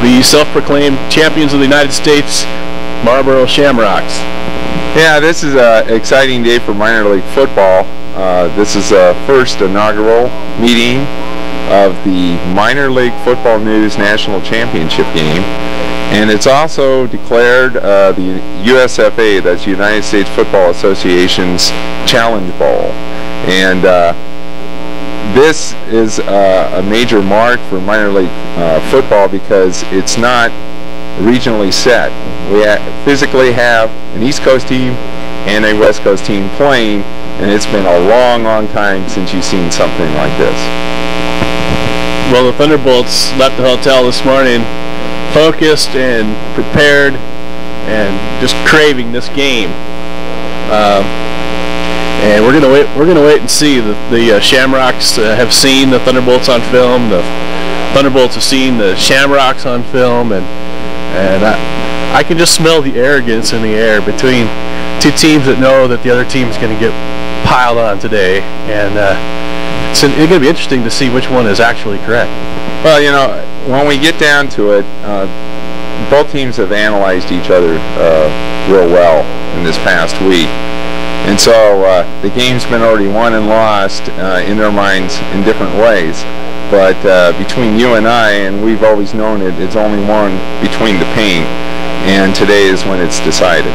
the self-proclaimed champions of the United States, Marlboro Shamrocks. Yeah, this is an exciting day for minor league football. This is the first inaugural meeting of the Minor League Football News National Championship game, and it's also declared the USFA, that's United States Football Association's Challenge Bowl. And this is a major mark for minor league football because it's not regionally set. We physically have an East Coast team and a West Coast team playing, and it's been a long, long time since you've seen something like this. Well, the Thunderbolts left the hotel this morning focused and prepared and just craving this game. And we're gonna wait and see. The Shamrocks have seen the Thunderbolts on film. The Thunderbolts have seen the Shamrocks on film, and I can just smell the arrogance in the air between two teams that know that the other team is going to get piled on today, and it's going to be interesting to see which one is actually correct. Well, you know, when we get down to it, both teams have analyzed each other real well in this past week. And so the game's been already won and lost in their minds in different ways. But between you and I, and we've always known it, it's only one between the paint. And today is when it's decided.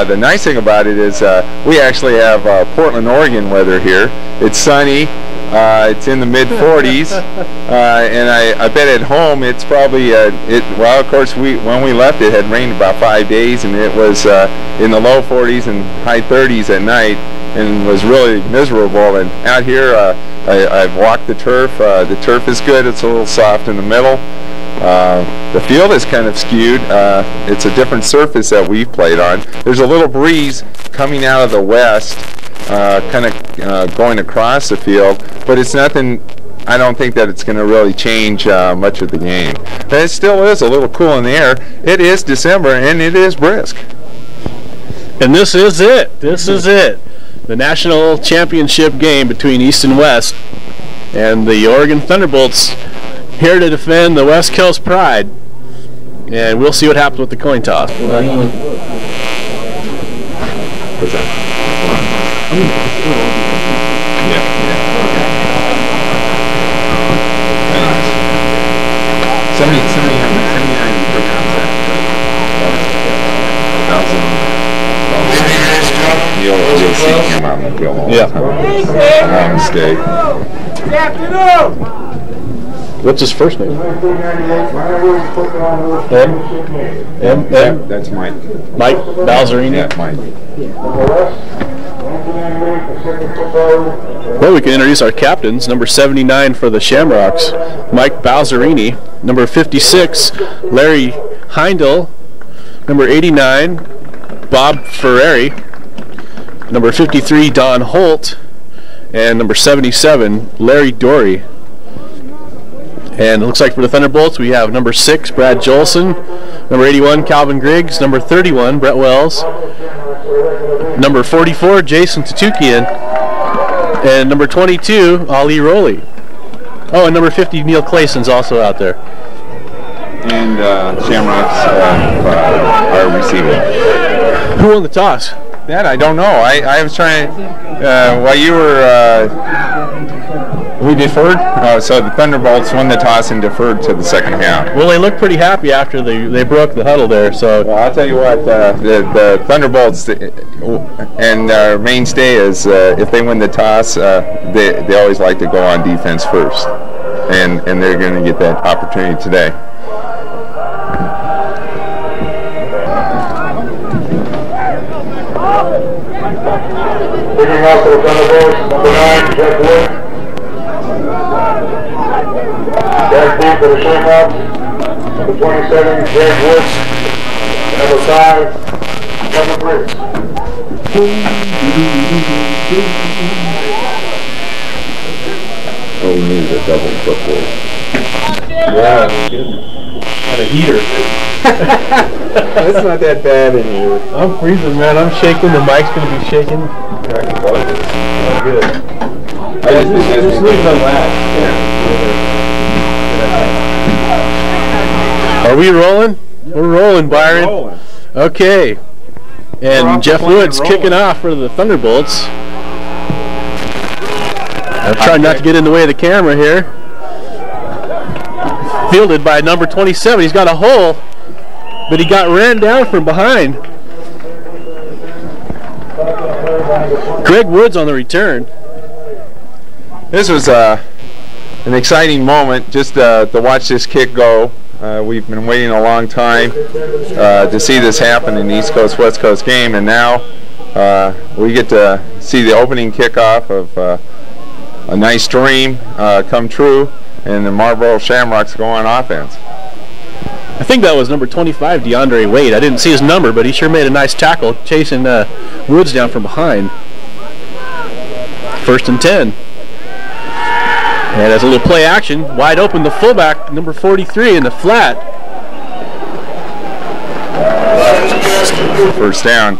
The nice thing about it is we actually have Portland, Oregon weather here. It's sunny. It's in the mid-40s, and I bet at home it's probably well, of course, when we left it had rained about 5 days, and it was in the low 40s and high 30s at night, and was really miserable. And out here, I've walked the turf. The turf is good. It's a little soft in the middle. The field is kind of skewed. It's a different surface that we've played on. There's a little breeze coming out of the west, kind of going across the field, but it's nothing. I don't think that it's going to really change much of the game. But it still is a little cool in the air. It is December, and it is brisk. And this is it. This is it. The national championship game between East and West, and the Oregon Thunderbolts here to defend the West Coast pride. And we'll see what happens with the coin toss. What's that? Yeah. Somebody how you pronounce that? You'll see him out in the field all the time. Long mistake. Good afternoon! What's his first name? M? That's Mike. Mike Balzerini? Yeah, Mike. Well, we can introduce our captains. Number 79 for the Shamrocks, Mike Balzerini. Number 56, Larry Heindel. Number 89, Bob Ferreri. Number 53, Don Holt. And number 77, Larry Dory. And it looks like for the Thunderbolts, we have number 6, Brad Jolson. Number 81, Calvin Griggs. Number 31, Brett Wells. Number 44, Jason Tutukian. And number 22, Ali Rowley. Oh, and number 50, Neil Clayson's also out there. And Shamrocks are receiving. Who won the toss? That I don't know. I was trying, while you were, we deferred? So the Thunderbolts won the toss and deferred to the second half. Well, they looked pretty happy after they broke the huddle there. So well, I'll tell you what, the Thunderbolts, and their mainstay is if they win the toss, they always like to go on defense first, and they're going to get that opportunity today. Picking up for the Thunderbolts, number 9, Jack Wood. Jack Wood for the Shamrocks. Number 27, Jack Wood. Number 5, Kevin Briggs. Oh, we need a double football. yeah, got a heater. It's not that bad in here. I'm freezing, man. I'm shaking. The mic's going to be shaking. Good. Just leave it on that. Yeah. Are we rolling? We're rolling, Byron. We're rolling. Okay. And Jeff Woods kicking off for the Thunderbolts. I'm trying not to get in the way of the camera here. Fielded by number 27. He's got a hole, but he got ran down from behind. Greg Woods on the return. This was an exciting moment just to watch this kick go. We've been waiting a long time to see this happen in the East Coast West Coast game, and now we get to see the opening kickoff of a nice dream come true, and the Marlboro Shamrocks go on offense. I think that was number 25, DeAndre Wade. I didn't see his number, but he sure made a nice tackle chasing Woods down from behind. 1st and 10. And as a little play action, wide open, the fullback, number 43 in the flat. First down.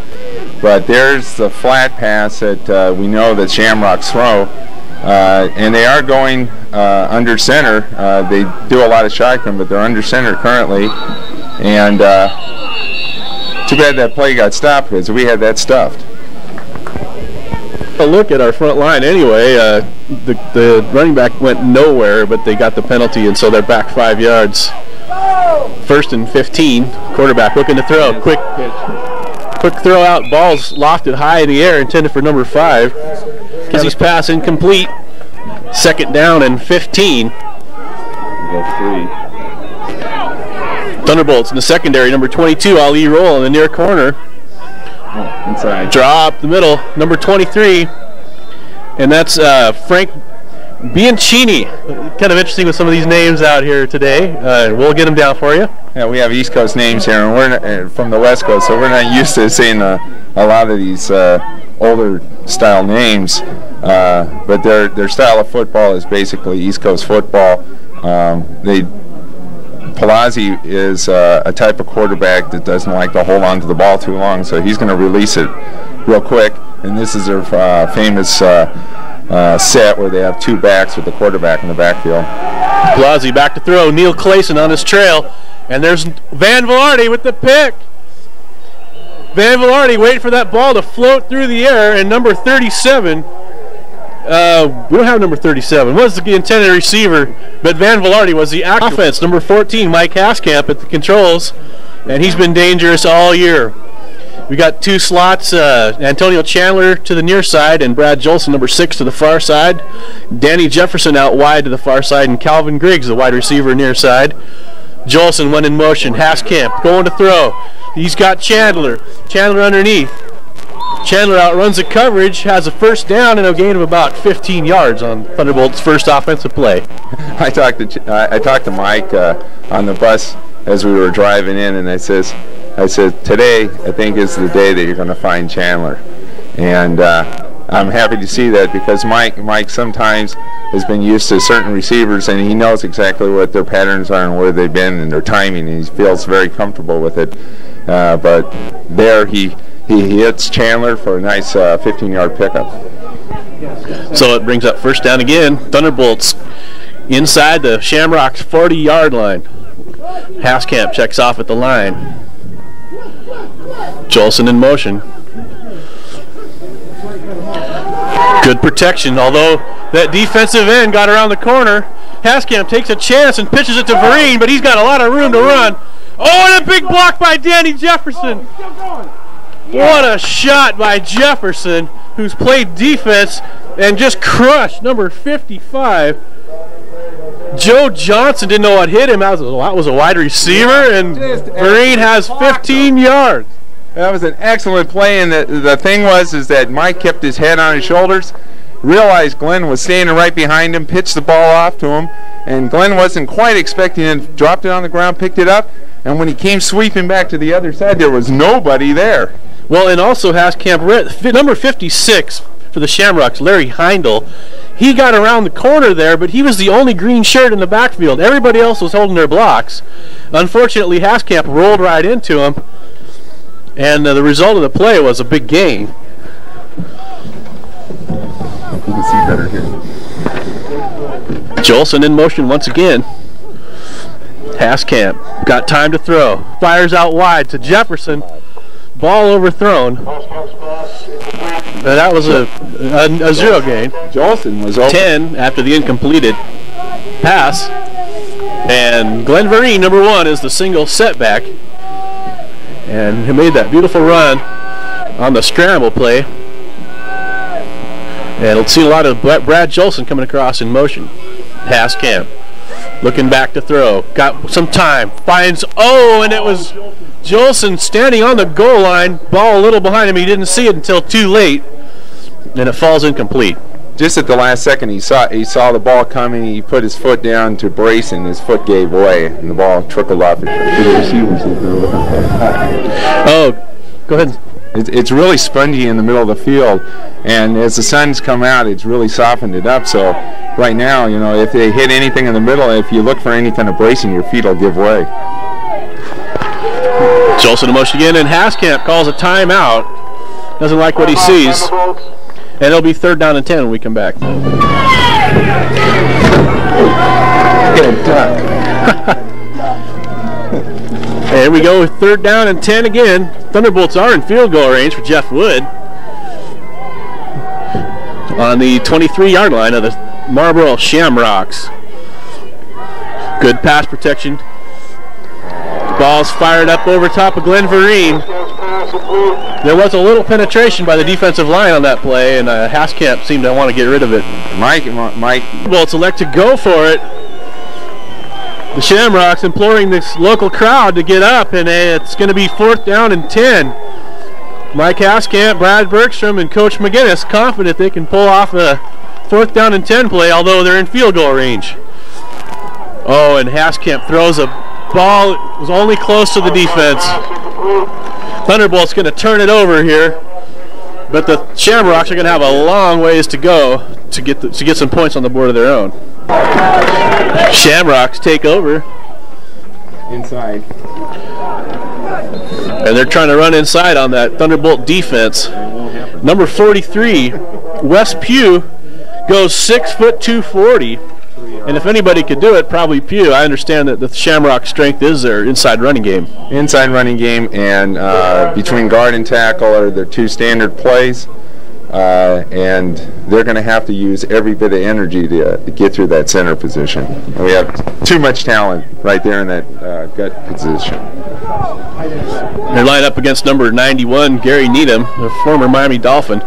But there's the flat pass that we know that Shamrocks throw. And they are going under center. They do a lot of shotgun, but they're under center currently. And too bad that play got stopped because we had that stuffed. A look at our front line anyway. The running back went nowhere, but they got the penalty, and so they're back 5 yards. 1st and 15. Quarterback looking to throw. Quick throw out. Ball's lofted high in the air, intended for number 5. Because he's pass incomplete. 2nd down and 15. Thunderbolts in the secondary. Number 22, Ali Roll in the near corner. Inside. Drop the middle, number 23, and that's Frank Bianchini. Kind of interesting with some of these names out here today. We'll get them down for you. Yeah, we have East Coast names here, and we're not, from the West Coast, so we're not used to seeing a lot of these older style names. But their style of football is basically East Coast football. Palazzi is a type of quarterback that doesn't like to hold on to the ball too long, so he's going to release it real quick. And this is their famous set where they have 2 backs with the quarterback in the backfield. Palazzi back to throw. Neil Clayson on his trail. And there's Van Velarde with the pick. Van Velarde waiting for that ball to float through the air, and number 37. We don't have number 37. Was the intended receiver, but Van Velarde was the actual offense. Number 14, Mike Haskamp at the controls, and he's been dangerous all year. We got 2 slots, Antonio Chandler to the near side and Brad Jolson, number 6, to the far side. Danny Jefferson out wide to the far side, and Calvin Griggs, the wide receiver, near side. Jolson went in motion. Haskamp going to throw. He's got Chandler. Chandler underneath. Chandler outruns the coverage, has a 1st down and a gain of about 15 yards on Thunderbolt's first offensive play. I talked to Mike on the bus as we were driving in, and I said, today I think is the day that you're going to find Chandler. And I'm happy to see that because Mike sometimes has been used to certain receivers, and he knows exactly what their patterns are and where they've been and their timing, and he feels very comfortable with it. But there he hits Chandler for a nice 15-yard pickup. So it brings up 1st down again. Thunderbolts inside the Shamrocks 40-yard line. Haskamp checks off at the line. Jolson in motion. Good protection, although that defensive end got around the corner. Haskamp takes a chance and pitches it to Vereen, but he's got a lot of room to run. Oh, and a big block by Danny Jefferson. What a shot by Jefferson, who's played defense and just crushed number 55. Joe Johnson didn't know what hit him. That was a wide receiver, and Vereen has 15 yards. That was an excellent play, and the thing was that Mike kept his head on his shoulders, realized Glenn was standing right behind him, pitched the ball off to him, and Glenn wasn't quite expecting it, dropped it on the ground, picked it up, and when he came sweeping back to the other side, there was nobody there. Well, and also Haskamp, number 56 for the Shamrocks, Larry Heindel, he got around the corner there, but he was the only green shirt in the backfield. Everybody else was holding their blocks. Unfortunately, Haskamp rolled right into him, and the result of the play was a big gain. You can see better here. Jolson in motion once again. Haskamp got time to throw. Fires out wide to Jefferson. Ball overthrown. And that was a 0 gain. Jolson was over 10 after the incompleted pass. And Glenn Vereen, number 1, is the single setback. And he made that beautiful run on the scramble play. And we'll see a lot of Brad Jolson coming across in motion. Haskamp looking back to throw. Got some time. Finds, and it was Jolson standing on the goal line. Ball a little behind him. He didn't see it until too late. And it falls incomplete. just at the last second. He saw the ball coming. He put his foot down to brace, and his foot gave way, and the ball trickled off. Oh, go ahead. It's really spongy in the middle of the field, and as the sun's come out, it's really softened it up. So right now, you know, if they hit anything in the middle, if you look for any kind of bracing, your feet will give way. Jolson in motion again, and Haskamp calls a timeout. Doesn't like what he sees. And it'll be 3rd down and 10 when we come back. Good duck. And here we go with 3rd down and 10 again. Thunderbolts are in field goal range for Jeff Wood on the 23-yard line of the Marlboro Shamrocks. Good pass protection. Ball's fired up over top of Glenn Vereen. There was a little penetration by the defensive line on that play, and Haskamp seemed to want to get rid of it. Mike. Well, elect to go for it. The Shamrocks imploring this local crowd to get up, and it's going to be 4th down and 10. Mike Haskamp, Brad Bergstrom, and Coach McGinnis confident they can pull off a 4th down and 10 play, although they're in field goal range. Oh, and Haskamp throws a ball. It was only close to the defense. Thunderbolt's going to turn it over here, but the Shamrocks are going to have a long ways to go to get some points on the board of their own. Shamrocks take over Inside. and they're trying to run inside on that Thunderbolt defense. Number 43, Wes Pugh, goes 6 foot 240, and if anybody could do it, probably Pugh. I understand that the Shamrock strength is their inside running game. Inside running game, and between guard and tackle are their 2 standard plays, and they're going to have to use every bit of energy to get through that center position. And we have too much talent right there in that gut position. They line up against number 91, Gary Needham, the former Miami Dolphin.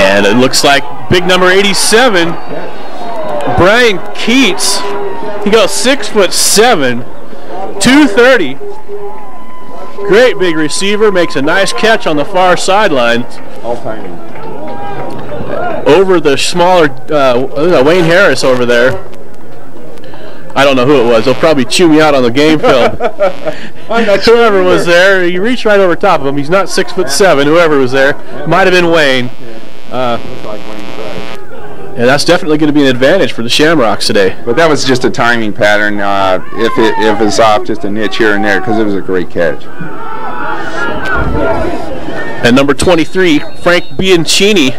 And it looks like big number 87, Brian Keats. He goes 6'7", 230. Great big receiver, makes a nice catch on the far sideline. All-time. Over the smaller Wayne Harris over there. I don't know who it was. They'll probably chew me out on the game film. Whoever was there, he reached right over top of him. He's not 6'7". Whoever was there, might have been Wayne. And that's definitely going to be an advantage for the Shamrocks today. But that was just a timing pattern. If it's off, just a niche here and there, because it was a great catch. And number 23, Frank Bianchini,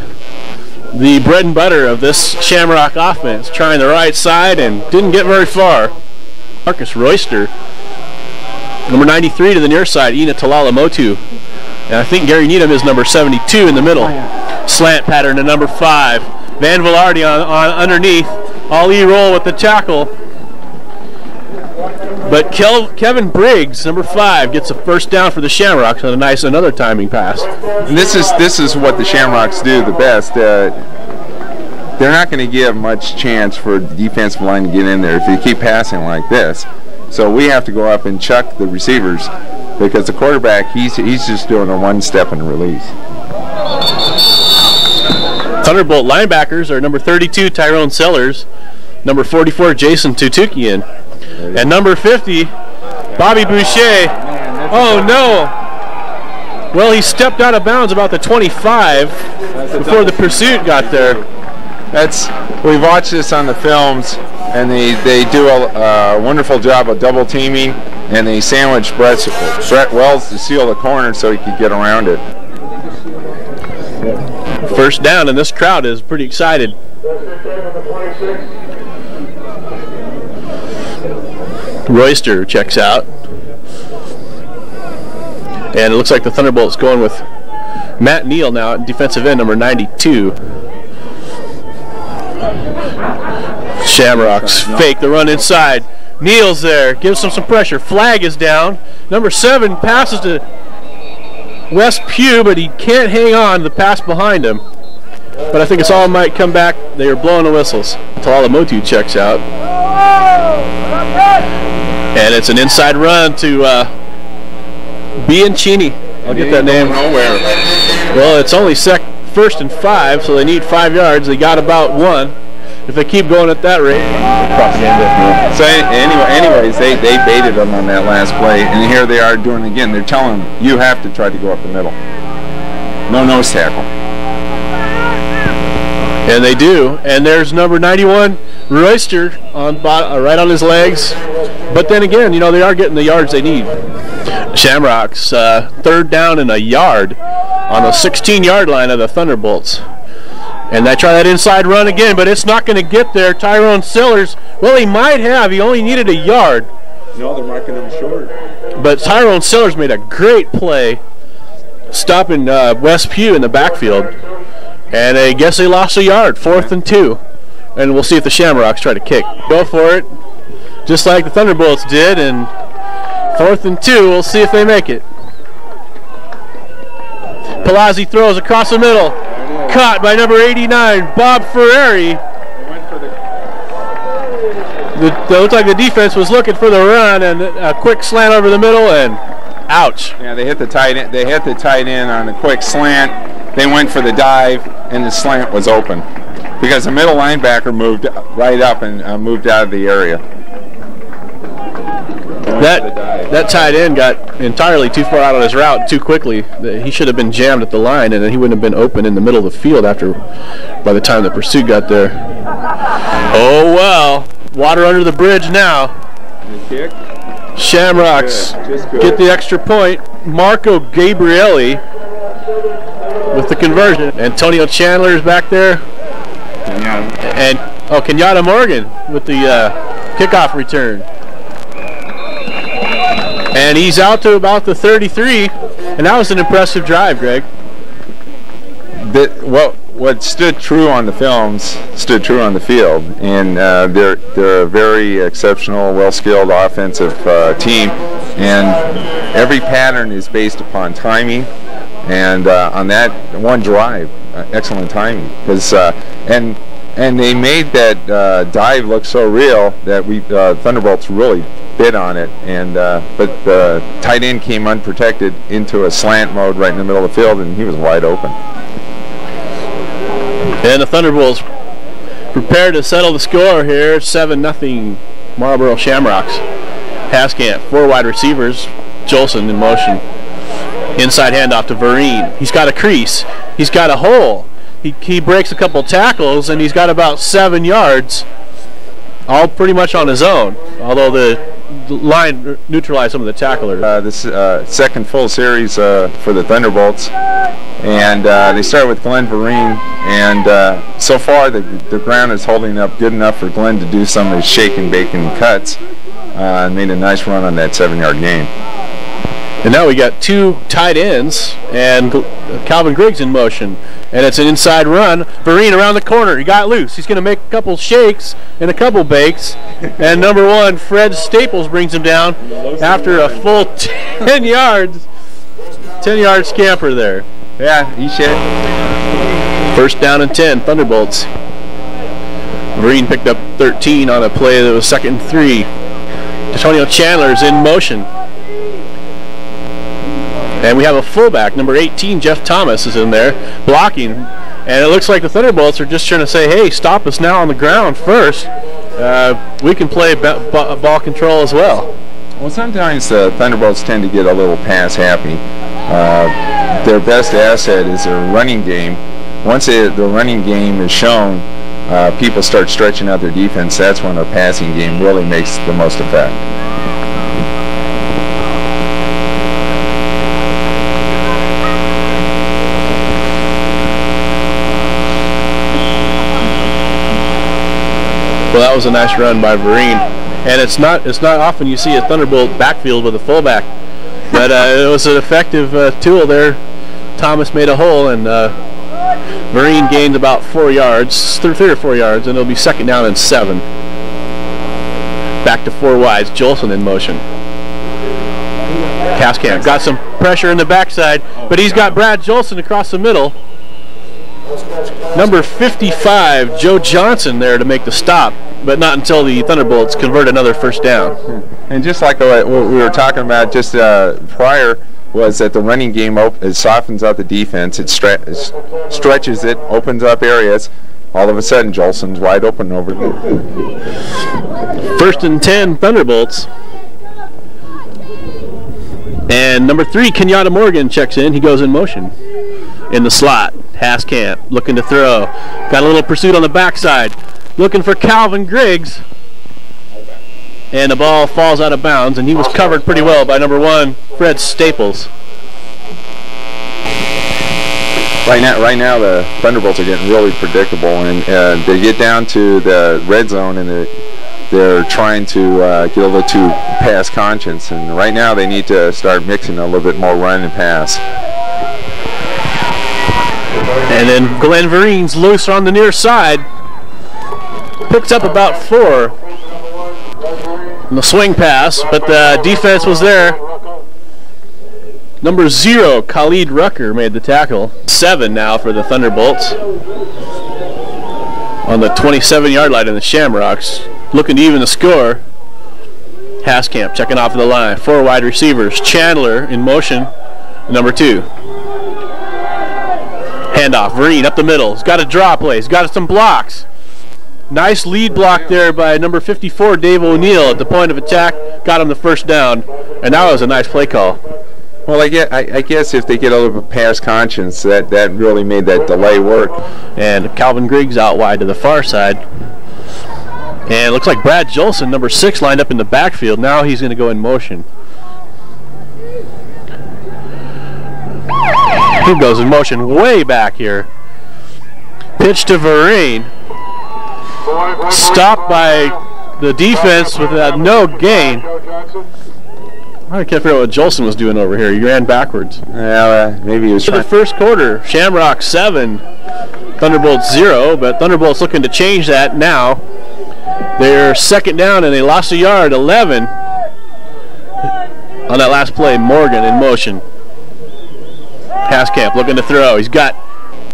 the bread and butter of this Shamrock offense, trying the right side and didn't get very far. Marcus Royster. Number 93 to the near side, Ina Talalamotu. And I think Gary Needham is number 72 in the middle. Slant pattern to number 5. Van Velarde on underneath. Ali roll with the tackle. But Kevin Briggs, number 5, gets a first down for the Shamrocks on another timing pass. And this is what the Shamrocks do the best. They're not going to give much chance for the defensive line to get in there if they keep passing like this. So we have to go up and chuck the receivers, because the quarterback, he's just doing a one-step and release. Thunderbolt linebackers are number 32, Tyrone Sellers, number 44, Jason Tutukian, and number 50, Bobby Boucher. Oh no! Well, he stepped out of bounds about the 25 before the pursuit got there. We've watched this on the films, and they do a wonderful job of double teaming, and they sandwich Brett Wells to seal the corner so he could get around it. First down, and this crowd is pretty excited. Royster checks out. And it looks like the Thunderbolts going with Matt Neal now at defensive end, number 92. Shamrocks fake the run inside. Neal's there, gives him some pressure. Flag is down. Number 7 passes to West Pugh, but he can't hang on the pass behind him. But I think it's all might come back. They are blowing the whistles. Talamotu checks out. And it's an inside run to Bianchini. I'll get that name. Nowhere. Well, it's only 1st and 5, so they need 5 yards. They got about 1. If they keep going at that rate, propaganda. So anyways, they baited them on that last play, and here they are doing it again. They're telling them, you have to try to go up the middle. No nose tackle. And they do. And there's number 91, Royster, right on his legs. But then again, you know, they are getting the yards they need. Shamrocks, 3rd down and a yard on the 16-yard line of the Thunderbolts. And they try that inside run again, but it's not going to get there. Tyrone Sellers, well, he might have. He only needed a yard. No, they're marking him short. But Tyrone Sellers made a great play stopping West Pugh in the backfield. And I guess they lost a yard, 4th and 2. And we'll see if the Shamrocks try to kick. Go for it, just like the Thunderbolts did. And 4th and 2, we'll see if they make it. Palazzi throws across the middle. Caught by number 89, Bob Ferrari. It looked like the defense was looking for the run, and a quick slant over the middle, and ouch. Yeah, they hit the tight end. They hit the tight end on a quick slant. They went for the dive, and the slant was open because the middle linebacker moved right up and moved out of the area. That tight end got entirely too far out on his route too quickly. He should have been jammed at the line, and then he wouldn't have been open in the middle of the field by the time the pursuit got there. Oh well, water under the bridge now. Kick. Shamrocks get the extra point. Marco Gabrielli with the conversion. Antonio Chandler is back there. And Kenyatta Morgan with the kickoff return. And he's out to about the 33, and that was an impressive drive, Greg. What stood true on the films stood true on the field, and they're a very exceptional, well-skilled offensive team, and every pattern is based upon timing. And on that one drive, excellent timing, because and they made that dive look so real that Thunderbolts really bid on it, and but the tight end came unprotected into a slant mode right in the middle of the field, and he was wide open. And the Thunderbolts prepare to settle the score here, 7-0 Marlboro Shamrocks. Haskamp, 4 wide receivers, Jolson in motion. Inside handoff to Vereen. He's got a crease. He's got a hole. He breaks a couple tackles, and he's got about 7 yards, all pretty much on his own, although the line neutralized some of the tacklers. This second full series for the Thunderbolts, and they start with Glenn Vereen, and so far the ground is holding up good enough for Glenn to do some of his shake and bake and cuts, and made a nice run on that 7-yard gain. And now we got 2 tight ends, and Calvin Griggs in motion. And it's an inside run. Vereen around the corner. He got loose. He's going to make a couple shakes and a couple bakes. And number 1, Fred Staples, brings him down after a full 10 yards. 10-yard scamper there. Yeah, he should. 1st down and 10, Thunderbolts. Vereen picked up 13 on a play that was 2nd and 3. Antonio Chandler's in motion. And we have a fullback, number 18, Jeff Thomas, is in there blocking. And it looks like the Thunderbolts are just trying to say, hey, stop us now on the ground first. We can play ball control as well. Well, sometimes the Thunderbolts tend to get a little pass happy. Their best asset is their running game. Once the running game is shown, people start stretching out their defense. That's when their passing game really makes the most effect. Well, that was a nice run by Vereen. And it's not often you see a Thunderbolt backfield with a fullback, but it was an effective tool there. Thomas made a hole, and Vereen gained about 4 yards, 3 or 4 yards, and it'll be 2nd down and 7. Back to 4 wides. Jolson in motion. Cascamp got some pressure in the backside, but he's got Brad Jolson across the middle. Number 55, Joe Johnson, there to make the stop, but not until the Thunderbolts convert another 1st down. And just like what we were talking about just prior, was that the running game it softens out the defense, it stretches it, opens up areas. All of a sudden, Jolson's wide open over there. 1st and 10, Thunderbolts. And number 3, Kenyatta Morgan checks in. He goes in motion. In the slot, Haskamp looking to throw. Got a little pursuit on the backside. Looking for Calvin Griggs. And the ball falls out of bounds, and he was covered pretty well by number 1, Fred Staples. Right now the Thunderbolts are getting really predictable, and they get down to the red zone, and they're trying to get a little too pass conscious, and right now they need to start mixing a little bit more run and pass. And then Glenn Vereen's loose on the near side. Picks up about 4 in the swing pass, but the defense was there. Number 0, Khalid Rucker made the tackle. 7 now for the Thunderbolts. On the 27-yard line in the Shamrocks. Looking to even the score. Haskamp checking off the line. 4 wide receivers. Chandler in motion. Number 2. Handoff. Vereen up the middle. He's got a draw play. He's got some blocks. Nice lead block there by number 54, Dave O'Neill, at the point of attack. Got him the 1st down. And that was a nice play call. Well, I guess if they get a little bit pass conscious, that really made that delay work. And Calvin Griggs out wide to the far side. And it looks like Brad Jolson, number 6, lined up in the backfield. Now he's going to go in motion. He goes in motion way back here. Pitch to Vereen. Stopped by the defense with no gain. I can't figure out what Jolson was doing over here. He ran backwards. Yeah, maybe he was trying. The 1st quarter, Shamrock 7, Thunderbolts 0, but Thunderbolts looking to change that now. They're 2nd down and they lost a yard, 11. On that last play, Morgan in motion. Haskamp looking to throw. He's got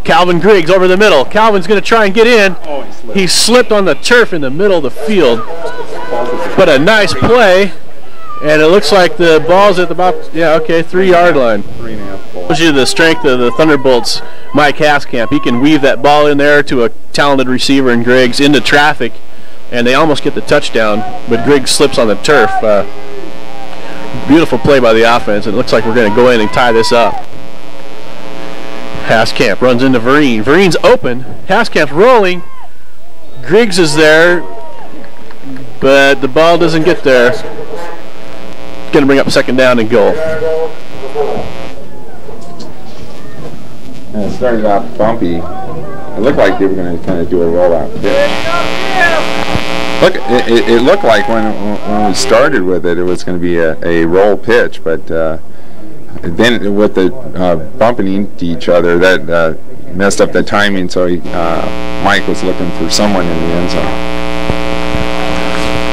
Calvin Griggs over the middle. Calvin's going to try and get in. He slipped on the turf in the middle of the field. But a nice play. And it looks like the ball's at about, 3-yard line. 3.5. Shows you the strength of the Thunderbolts, Mike Haskamp. He can weave that ball in there to a talented receiver in Griggs into traffic, and they almost get the touchdown, but Griggs slips on the turf. Beautiful play by the offense, and it looks like we're going to go in and tie this up. Haskamp runs into Vereen. Vereen's open. Haskamp's rolling. Griggs is there, but the ball doesn't get there. Going to bring up 2nd down and goal. And it started off bumpy. It looked like they were going to kind of do a rollout. Look, it looked like when we started with it, it was going to be a roll pitch, but then with the bumping into each other, that messed up the timing. So Mike was looking for someone in the end zone.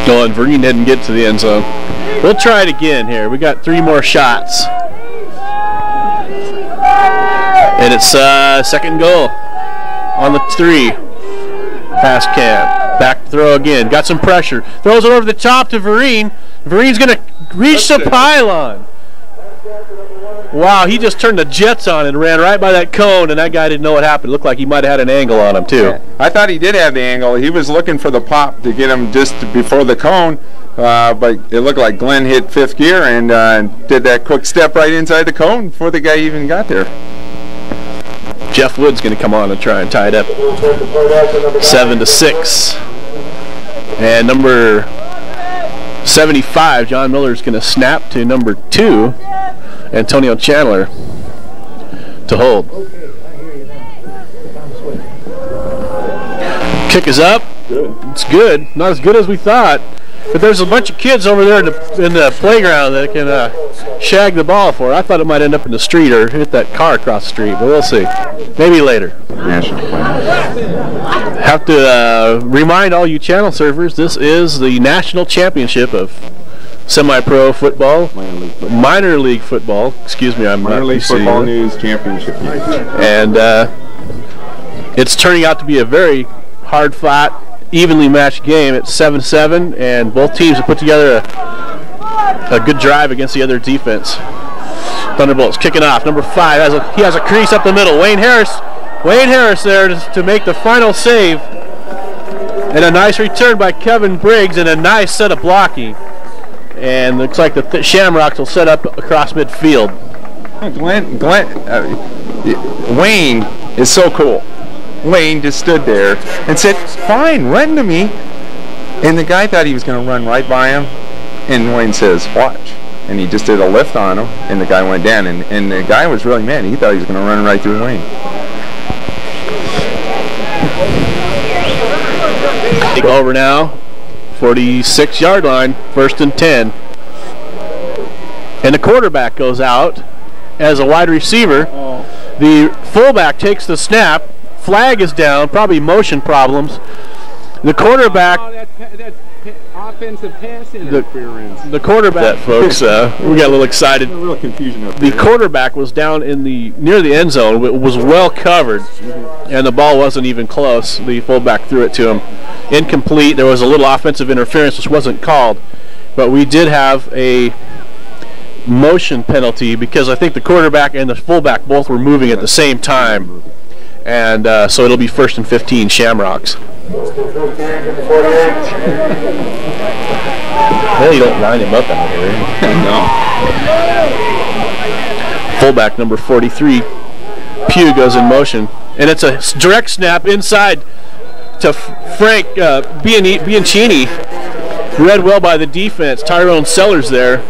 Well, and Vereen didn't get to the end zone. We'll try it again here. We got 3 more shots. And it's 2nd goal on the 3. Haskamp. Back throw again. Got some pressure. Throws it over the top to Vereen. Vereen's going to reach the pylon. Wow, he just turned the jets on and ran right by that cone, and that guy didn't know what happened. It looked like he might have had an angle on him, too. I thought he did have the angle. He was looking for the pop to get him just before the cone, but it looked like Glenn hit 5th gear and did that quick step right inside the cone before the guy even got there. Jeff Wood's going to come on and try and tie it up. 7-6. And number 75, John Miller's going to snap to number 2, Antonio Chandler, to hold. Kick is up. Good. It's good. Not as good as we thought. But there's a bunch of kids over there in the playground that can shag the ball for it. I thought it might end up in the street or hit that car across the street, but we'll see. Maybe later. Have to remind all you channel surfers, this is the national championship of semi-pro football, minor league football. Excuse me, I'm minor league football news championship. And it's turning out to be a very hard-fought, evenly matched game. It's 7-7, and both teams have put together a good drive against the other defense. Thunderbolts kicking off. Number 5 he has a crease up the middle. Wayne Harris there to make the final save, and a nice return by Kevin Briggs and a nice set of blocking. And looks like the Shamrocks will set up across midfield. Wayne is so cool. Wayne just stood there and said, "Fine, run to me." And the guy thought he was going to run right by him. And Wayne says, "Watch." And he just did a lift on him, and the guy went down. And the guy was really mad. He thought he was going to run right through Wayne. Take over now. 46-yard line, 1st and 10. And the quarterback goes out as a wide receiver. The fullback takes the snap. Flag is down, probably motion problems. The quarterback... that's offensive pass interference. The quarterback, folks, we got a little excited. A little confusion up there. The quarterback was down near the end zone. It was well covered, and the ball wasn't even close. The fullback threw it to him. Incomplete. There was a little offensive interference which wasn't called, but we did have a motion penalty because I think the quarterback and the fullback both were moving at the same time, and so it'll be 1st and 15 Shamrocks. Well, you don't line him up out here. No. Fullback number 43, Pugh, goes in motion, and it's a direct snap inside to Frank Bianchini. Read well by the defense. Tyrone Sellers there.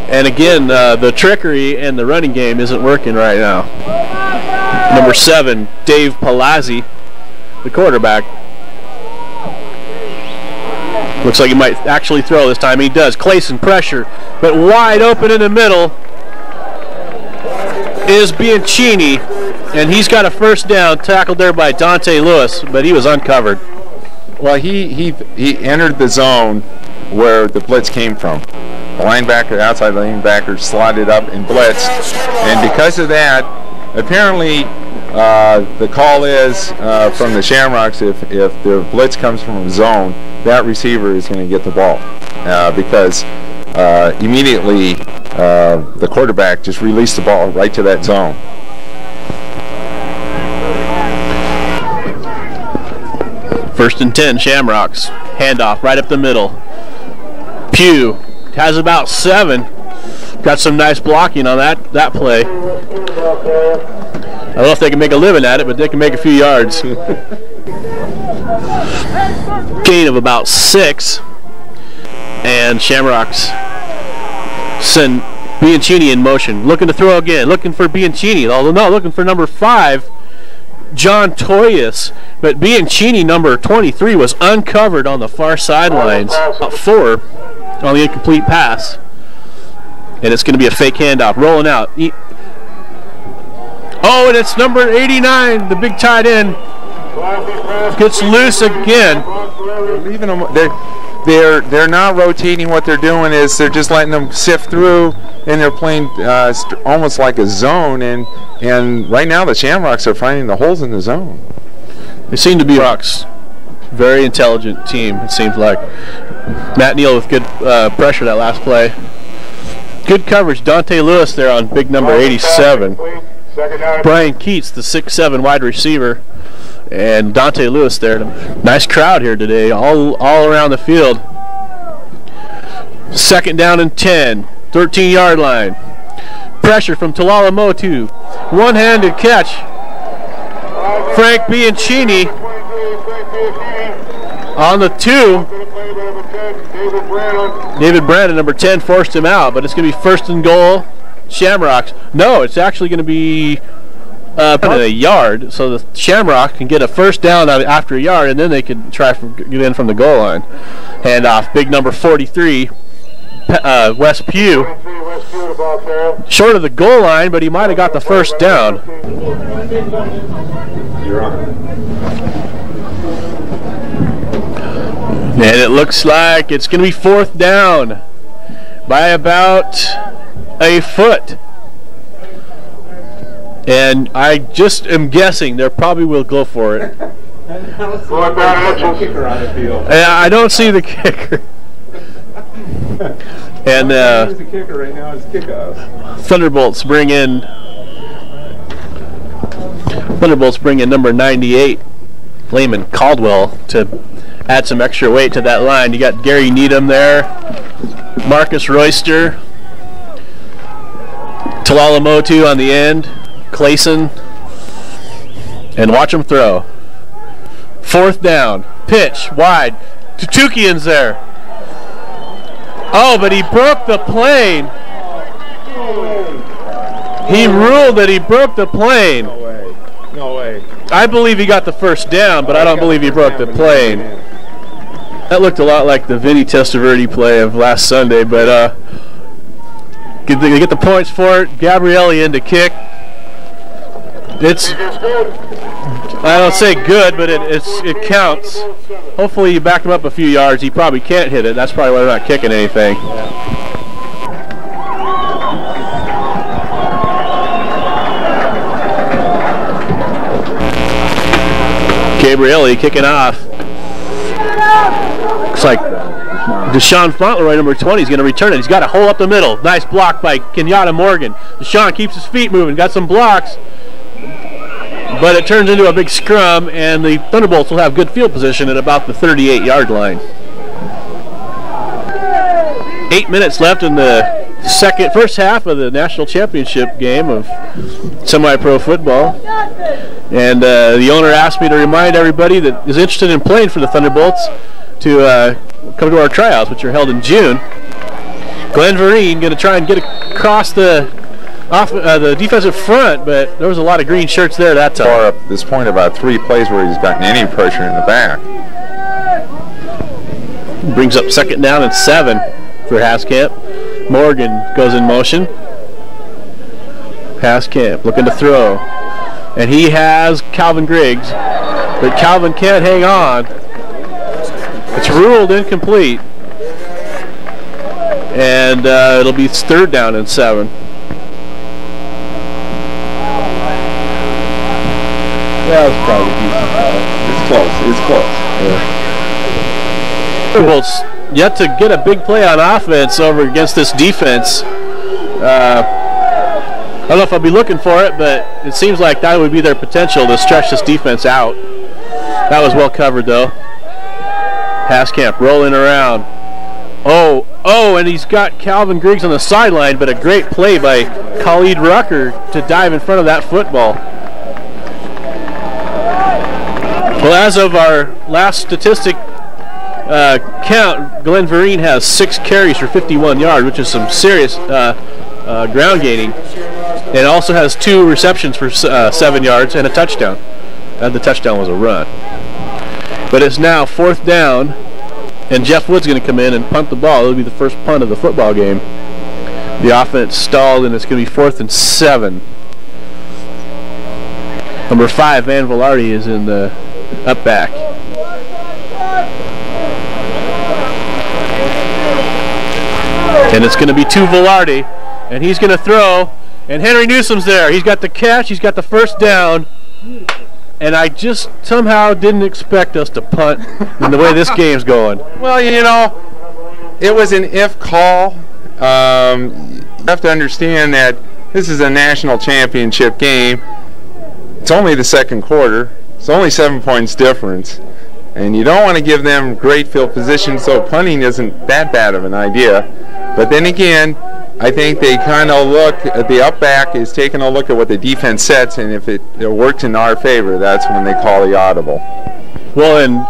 And again, the trickery and the running game isn't working right now. Number 7, Dave Palazzi, the quarterback. Looks like he might actually throw this time. He does. Clayson pressure, but wide open in the middle is Bianchini, and he's got a 1st down, tackled there by Dante Lewis, but he was uncovered. Well, he entered the zone where the blitz came from. The linebacker, outside linebacker, slotted up and blitzed, and because of that, apparently the call is from the Shamrocks, if the blitz comes from a zone, that receiver is going to get the ball because immediately the quarterback just released the ball right to that zone. First and 10 Shamrocks. Handoff right up the middle. Pugh has about 7. Got some nice blocking on that play. I don't know if they can make a living at it, but they can make a few yards. Gain of about 6. And Shamrocks send Bianchini in motion. Looking to throw again. Looking for Bianchini. Although no, looking for number 5, John Toyas. But Bianchini, number 23, was uncovered on the far sidelines. 4 on the incomplete pass. And it's going to be a fake handoff. Rolling out. Oh, and it's number 89, the big tight end. Gets loose again. They're leaving them. They're not rotating. What they're doing is they're just letting them sift through, and they're playing almost like a zone. And right now the Shamrocks are finding the holes in the zone. They seem to be Rocks. Very intelligent team, it seems like. Matt Neal with good pressure that last play. Good coverage. Dante Lewis there on big number 87. Brian Keats, the 6'7" wide receiver. And Dante Lewis there. Nice crowd here today, all around the field. 2nd down and 10. 13-yard line. Pressure from Talala Motu. One-handed catch. Frank Bianchini on the 2. David Brandon, number 10, forced him out, but it's going to be 1st and goal. Shamrocks. No, it's actually going to be Probably a yard, so the Shamrock can get a first down after a yard, and then they can try to get in from the goal line. Hand off, big number 43, West Pugh. Short of the goal line, but he might have got the first down. You're on. And it looks like it's going to be 4th down by about a foot. And I just am guessing they probably will go for it. I don't see the kicker. And the kicker right now is kickoff. Thunderbolts bring in number 98, Layman Caldwell, to add some extra weight to that line. You got Gary Needham there, Marcus Royster, Talalamotu on the end, Clayson, and watch him throw. 4th down, pitch, wide, Tutukian's there. Oh, but he broke the plane. He ruled that he broke the plane. No way. No way. I believe he got the first down, but I don't believe he broke the plane. That looked a lot like the Vinny Testaverde play of last Sunday, but they get the points for it. Gabrielli in to kick. It's, I don't say good, but it counts. Hopefully you back him up a few yards. He probably can't hit it. That's probably why they're not kicking anything. Gabrielli kicking off. Looks like Deshaun Fauntleroy, number 20, is going to return it. He's got a hole up the middle. Nice block by Kenyatta Morgan. Deshaun keeps his feet moving. Got some blocks. But it turns into a big scrum, and the Thunderbolts will have good field position at about the 38-yard line. 8 minutes left in the first half of the national championship game of semi-pro football. And the owner asked me to remind everybody that is interested in playing for the Thunderbolts to come to our tryouts, which are held in June. Glenn Vereen going to try and get across the defensive front, but there was a lot of green shirts there that time. Far up this point, about 3 plays where he's gotten any pressure in the back. Brings up 2nd down and 7 for Haskamp. Morgan goes in motion. Haskamp looking to throw. And he has Calvin Griggs, but Calvin can't hang on. It's ruled incomplete. And it'll be 3rd down and 7. That was probably decent. It's close. Yeah. Thunderbolts yet to get a big play on offense over against this defense. I don't know if I'll be looking for it, but it seems like that would be their potential to stretch this defense out. That was well covered, though. Haskamp rolling around. Oh, and he's got Calvin Griggs on the sideline, but a great play by Khalid Rucker to dive in front of that football. Well, as of our last statistic count, Glenn Vereen has 6 carries for 51 yards, which is some serious ground gaining, and also has 2 receptions for 7 yards and a touchdown. And the touchdown was a run. But it's now 4th down, and Jeff Wood's going to come in and punt the ball. It'll be the first punt of the football game. The offense stalled, and it's going to be 4th and 7. Number 5, Van Velarde, is in the up back. And it's going to be to Velarde, and he's going to throw, and Henry Newsom's there. He's got the catch, he's got the first down, and I just somehow didn't expect us to punt in the way this game's going. Well, you know, it was an if call. You have to understand that this is a national championship game. It's only the 2nd quarter. It's only 7 points difference. And you don't want to give them great field position, so punting isn't that bad of an idea. But then again, I think they kind of look at the up back is taking a look at what the defense sets, and if it works in our favor, that's when they call the audible. Well, and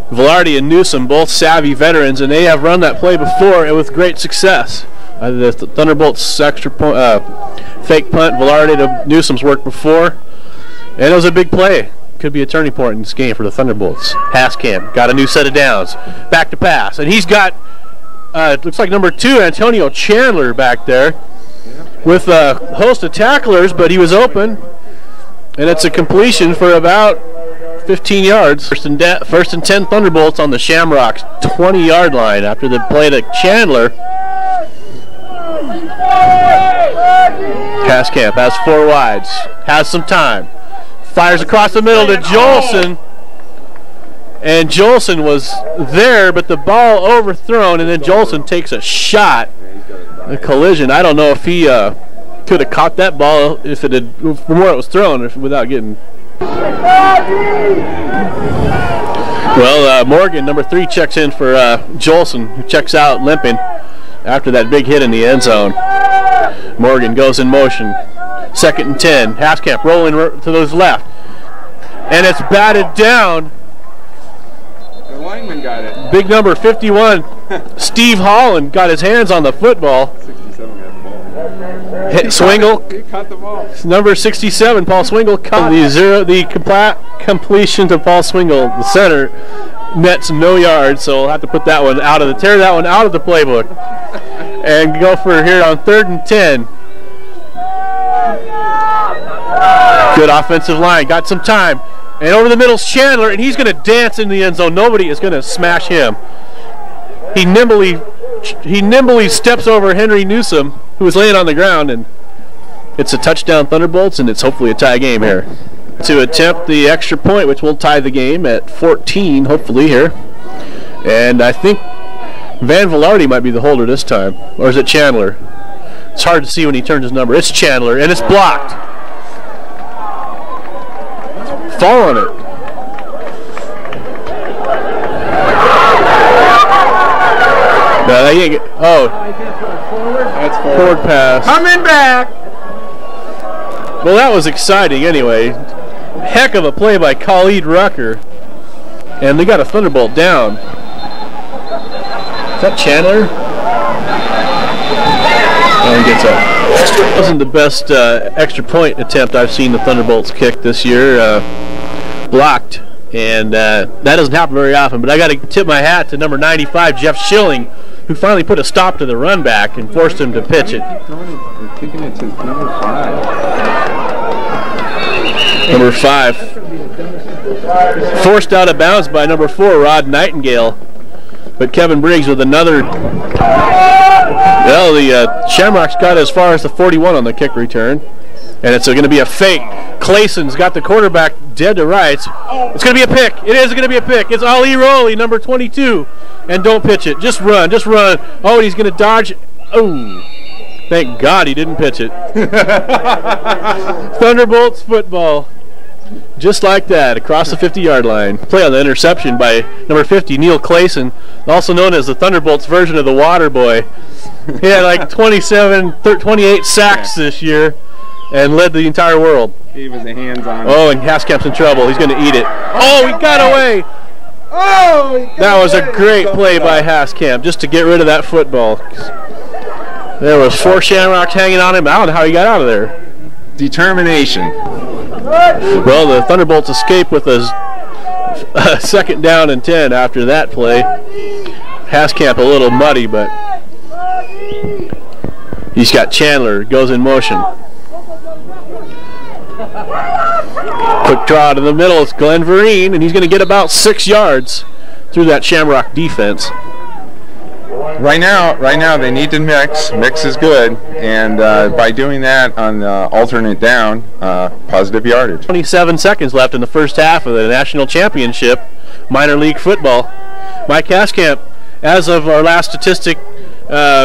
Velarde and Newsom, both savvy veterans, and they have run that play before and with great success. The Thunderbolts extra fake punt, Velarde to Newsom's worked before. And it was a big play. Could be a turning point in this game for the Thunderbolts. Haskamp got a new set of downs. Back to pass. And he's got, looks like number 2, Antonio Chandler back there with a host of tacklers, but he was open. And it's a completion for about 15 yards. First and 10 Thunderbolts on the Shamrocks 20-yard line after the play to Chandler. Haskamp has 4 wides. Has some time. Fires across the middle to Jolson. And Jolson was there, but the ball overthrown, and then Jolson takes a shot. A collision. I don't know if he could have caught that ball if it had, from where it was thrown, without getting. Well, Morgan, number 3, checks in for Jolson, who checks out limping after that big hit in the end zone. Morgan goes in motion. 2nd and 10. Haskamp rolling to his left. And it's batted down. The lineman got it. Big number 51, Steve Holland, got his hands on the football. 67 got the ball. Hit Swingle. He caught the ball. Number 67, Paul Swingle, caught the completion to Paul Swingle, the center, nets no yards, so we'll have to put that one out of tear that one out of the playbook. And go for here on 3rd and 10. Good offensive line, got some time. And over the middle's Chandler, and he's going to dance in the end zone. Nobody is going to smash him. He nimbly steps over Henry Newsom, who was laying on the ground, and it's a touchdown Thunderbolts, and it's hopefully a tie game here. To attempt the extra point, which will tie the game at 14, hopefully here. And I think Van Velarde might be the holder this time, or is it Chandler? It's hard to see when he turns his number. It's Chandler, and it's blocked. Fall on it. No, they ain't get, oh. That's Forward pass. Coming back. Well, that was exciting anyway. Heck of a play by Khalid Rucker. And they got a Thunderbolt down. Is that Chandler? Oh, he gets up. Wasn't the best extra point attempt I've seen the Thunderbolts kick this year. Blocked, and that doesn't happen very often, but I got to tip my hat to number 95, Jeff Schilling, who finally put a stop to the run back and forced him to pitch it. They're kicking it to number 5. Number 5. Forced out of bounds by number 4, Rod Nightingale. But Kevin Briggs with another. Well, the Shamrocks got as far as the 41 on the kick return. And it's going to be a fake. Clayson's got the quarterback dead to rights. It's going to be a pick. It is going to be a pick. It's Ali Rowley, number 22. And don't pitch it. Just run. Just run. Oh, he's going to dodge. Oh. Thank God he didn't pitch it. Thunderbolts football. Just like that, across the 50-yard line. Play on the interception by number 50, Neil Clayson, also known as the Thunderbolts version of the Water Boy. He had like 28 sacks this year and led the entire world. He was a hands-on. Oh, and Haskamp's in trouble. He's going to eat it. Oh, he got away. Oh, that was a great play by Haskamp just to get rid of that football. There was 4 Shamrocks hanging on him. I don't know how he got out of there. Determination. Well, the Thunderbolts escape with a 2nd down and 10 after that play. Haskamp a little muddy, but he's got Chandler, goes in motion. Quick draw to the middle, it's Glenn Vereen, and he's going to get about 6 yards through that Shamrock defense. Right now they need to mix. Mix is good, and by doing that on alternate down, positive yardage. 27 seconds left in the first half of the national championship, minor league football. Mike Haskamp, as of our last statistic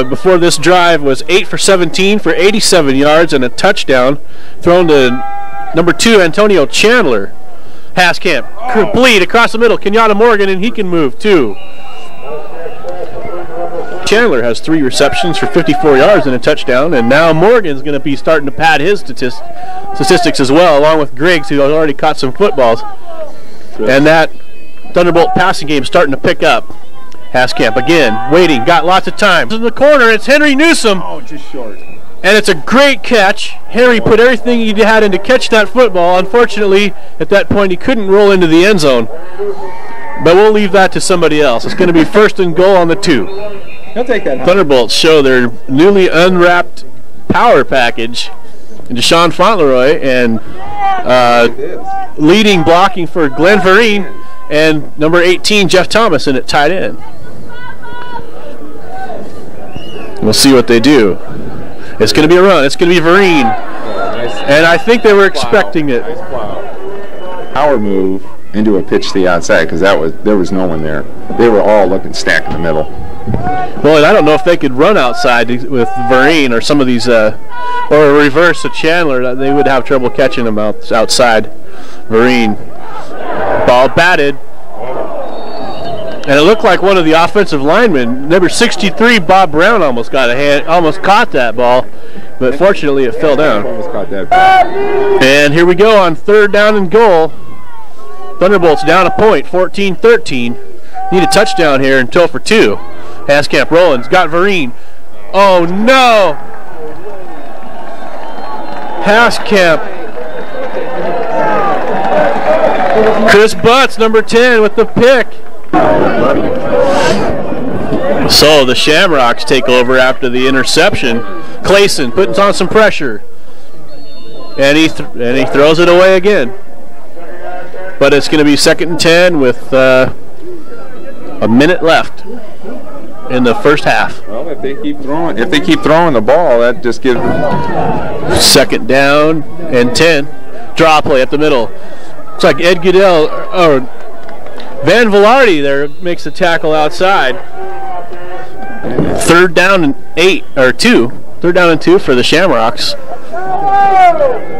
before this drive, was 8 for 17 for 87 yards and a touchdown, thrown to number 2, Antonio Chandler. Haskamp, complete across the middle, Kenyatta Morgan, and he can move too. Chandler has 3 receptions for 54 yards and a touchdown, and now Morgan's going to be starting to pad his statistics as well, along with Griggs, who has already caught some footballs. And that Thunderbolt passing game starting to pick up. Haskamp again, waiting, got lots of time. In the corner, it's Henry Newsom. Oh, just short. And it's a great catch. Henry put everything he had in to catch that football. Unfortunately, at that point, he couldn't roll into the end zone. But we'll leave that to somebody else. It's going to be 1st and goal on the 2. He'll take that. Thunderbolts show their newly unwrapped power package. And Deshaun Fauntleroy and leading blocking for Glenn Vereen and number 18, Jeff Thomas, in it tight end. We'll see what they do. It's going to be a run. It's going to be Vereen. And I think they were expecting it. Power move into a pitch to the outside because there was no one there. They were all looking stacked in the middle. Well, I don't know if they could run outside with Vereen or some of these, or reverse to Chandler. They would have trouble catching them outside. Vereen. Ball batted. And it looked like one of the offensive linemen, number 63, Bob Brown, almost caught that ball, but fortunately it fell down. Almost caught that ball. And here we go on 3rd down and goal. Thunderbolts down a point, 14-13. Need a touchdown here until for 2. Haskamp Rollins got Vereen. Oh no! Haskamp. Chris Butts, number 10, with the pick. So the Shamrocks take over after the interception. Clayson putting on some pressure, and he throws it away again. But it's going to be 2nd and 10 with a minute left in the first half. Well, if they keep throwing the ball, that just gives. 2nd down and 10. Draw play up the middle. Looks like Ed Goodell or Van Velarde there makes the tackle outside. 3rd down and 2. 3rd down and 2 for the Shamrocks.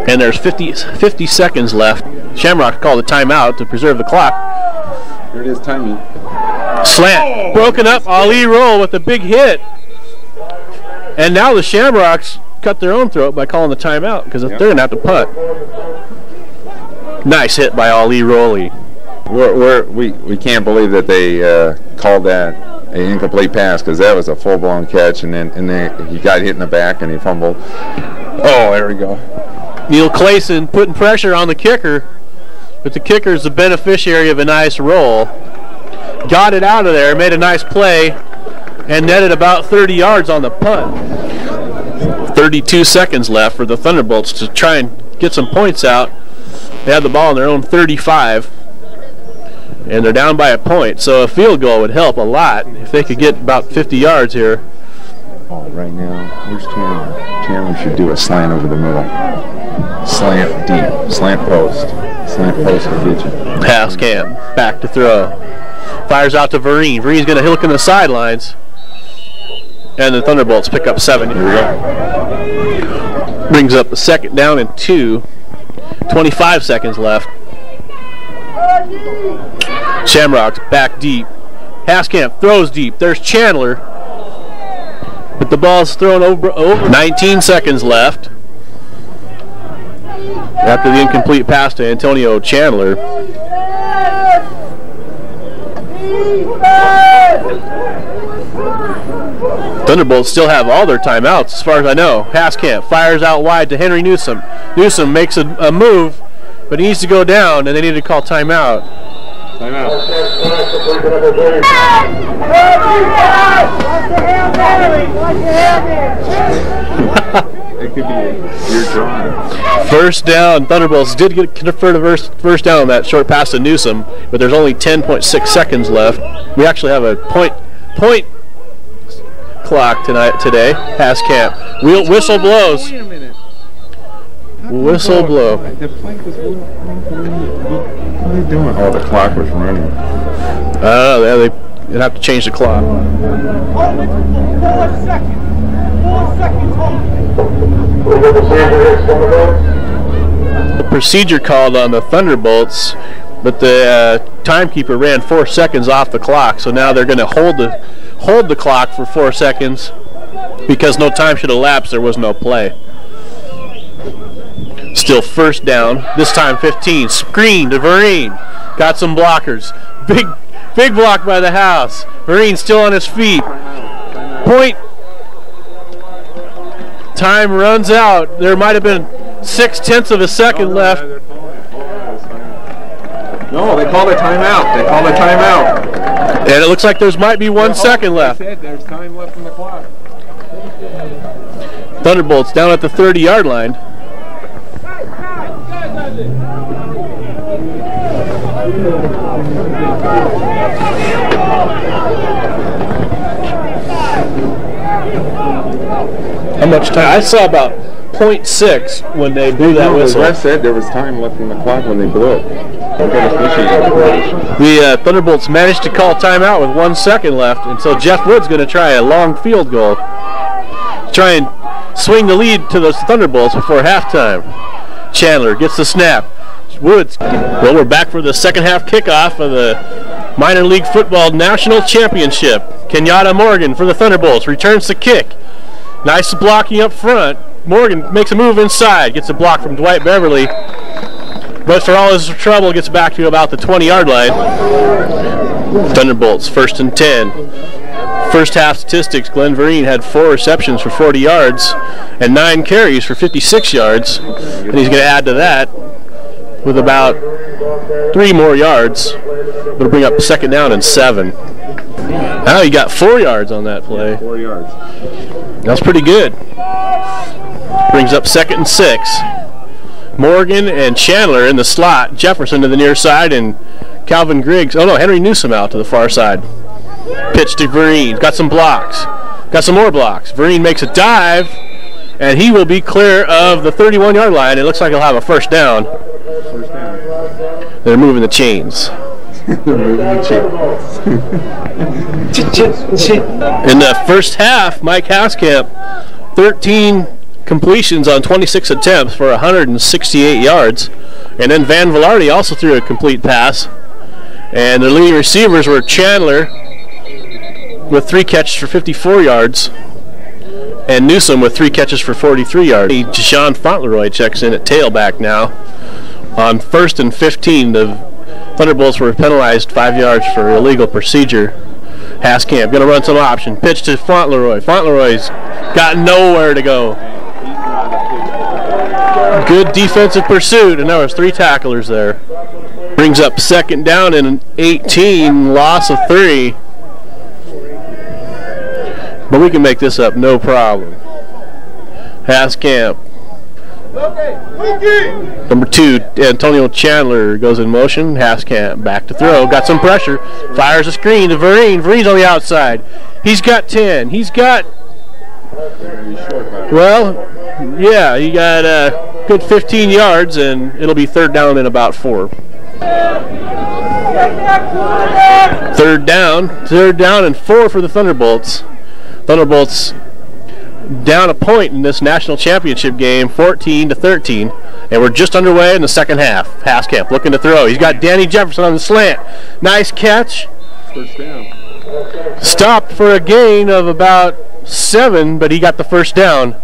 And there's 50 seconds left. Shamrocks called a timeout to preserve the clock. Here it is, timing. Slant, broken up. Ali roll with a big hit. And now the Shamrocks cut their own throat by calling the timeout because they're going to have to punt. Nice hit by Ali Rowley. We can't believe that they called that an incomplete pass because that was a full-blown catch, and then he got hit in the back and he fumbled. Oh, there we go. Neil Clayson putting pressure on the kicker, but the kicker is the beneficiary of a nice roll. Got it out of there, made a nice play, and netted about 30 yards on the punt. 32 seconds left for the Thunderbolts to try and get some points out. They have the ball on their own 35, and they're down by a point, so a field goal would help a lot if they could get about 50 yards here. Oh, right now, where's Chandler? Chandler should do a slant over the middle. Slant deep, slant post. Slant post will get you. Haskamp back to throw. Fires out to Vereen. Vereen's going to look in the sidelines, and the Thunderbolts pick up 7. Here we go. Brings up the 2nd down and 2. 25 seconds left. Shamrocks back deep. Haskamp throws deep. There's Chandler. But the ball's thrown over. 19 seconds left. After the incomplete pass to Antonio Chandler. Thunderbolts still have all their timeouts as far as I know. Haskamp fires out wide to Henry Newsom. Newsom makes a move, but he needs to go down, and they need to call timeout. It could be your drawing. First down. Thunderbolts did convert a first down on that short pass to Newsom, but there's only 10.6 seconds left. We actually have a point clock today. Haskamp. Whistle blows. Wait a minute. Whistle blow. The plank was what are they doing? Oh, the clock was running. They'd have to change the clock. 4 seconds. 4 seconds The procedure called on the Thunderbolts, but the timekeeper ran 4 seconds off the clock, so now they're going to hold the clock for 4 seconds because no time should elapse. There was no play. Still first down. This time 15. Screen to Vereen. Got some blockers. Big block by the house. Vereen still on his feet. Point. time runs out. There might have been 0.6 of a second left. No, they called a timeout. They called a timeout. And it looks like there's might be 1 second left. There's time left on the clock. Thunderbolts down at the 30-yard line. How much time? I saw about 0.6 when they blew that whistle. The ref said there was time left on the clock when they blew it. The Thunderbolts managed to call timeout with 1 second left, and so Jeff Wood's going to try a long field goal. Try and swing the lead to the Thunderbolts before halftime. Chandler gets the snap. Woods. Well, we're back for the second half kickoff of the Minor League Football National Championship. Kenyatta Morgan for the Thunderbolts returns the kick. Nice blocking up front. Morgan makes a move inside, gets a block from Dwight Beverly, but for all his trouble gets back to about the 20-yard line. Thunderbolts 1st and 10. First half statistics, Glenn Vereen had 4 receptions for 40 yards and 9 carries for 56 yards, and he's going to add to that with about 3 more yards. It'll bring up 2nd down and 7. Now he got 4 yards on that play. 4 yards. That's pretty good. Brings up 2nd and 6. Morgan and Chandler in the slot. Jefferson to the near side and Calvin Griggs. Oh no, Henry Newsom out to the far side. Pitch to Vereen. Got some blocks. Got some more blocks. Vereen makes a dive, and he will be clear of the 31-yard line. It looks like he'll have a 1st down. First down. They're moving the chains. In the first half, Mike Haskamp, 13 completions on 26 attempts for 168 yards. And then Van Velarde also threw a complete pass. And the leading receivers were Chandler with 3 catches for 54 yards. And Newsom with 3 catches for 43 yards. Deshaun Fauntleroy checks in at tailback now. On 1st and 15, the Thunderbolts were penalized 5 yards for illegal procedure. Haskamp going to run some option. Pitch to Fauntleroy. Fauntleroy's got nowhere to go. Good defensive pursuit, and there was 3 tacklers there. Brings up 2nd down and 18, loss of 3. But we can make this up, no problem. Haskamp. Number 2, Antonio Chandler goes in motion. Haskamp back to throw. Got some pressure. Fires a screen to Vereen. Vereen's on the outside. He's got 10. He's got, well, yeah, he got a good 15 yards, and it'll be 3rd down in about 4. 3rd down and 4 for the Thunderbolts. Thunderbolts down a point in this national championship game, 14-13, and we're just underway in the second half. Haskamp looking to throw. He's got Danny Jefferson on the slant. Nice catch. First down. Stopped for a gain of about 7, but he got the 1st down.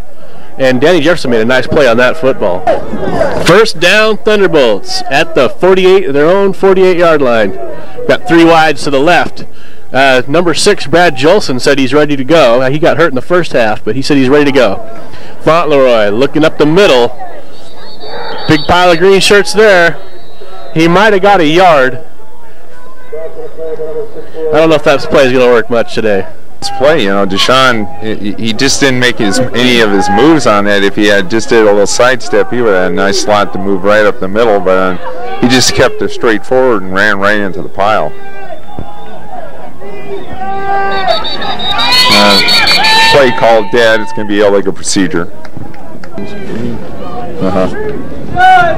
And Danny Jefferson made a nice play on that football. 1st down, Thunderbolts at the 48, their own 48-yard line. Got 3 wides to the left. Number 6, Brad Jolson, said he's ready to go. He got hurt in the first half, but he said he's ready to go. Fauntleroy looking up the middle. Big pile of green shirts there. He might have got a yard. I don't know if that play is going to work much today. This play, you know, Deshaun, he just didn't make any of his moves on that. If he had just did a little sidestep, he would have had a nice slot to move right up the middle, but he just kept it straight forward and ran right into the pile. Play called dead. It's going to be illegal procedure.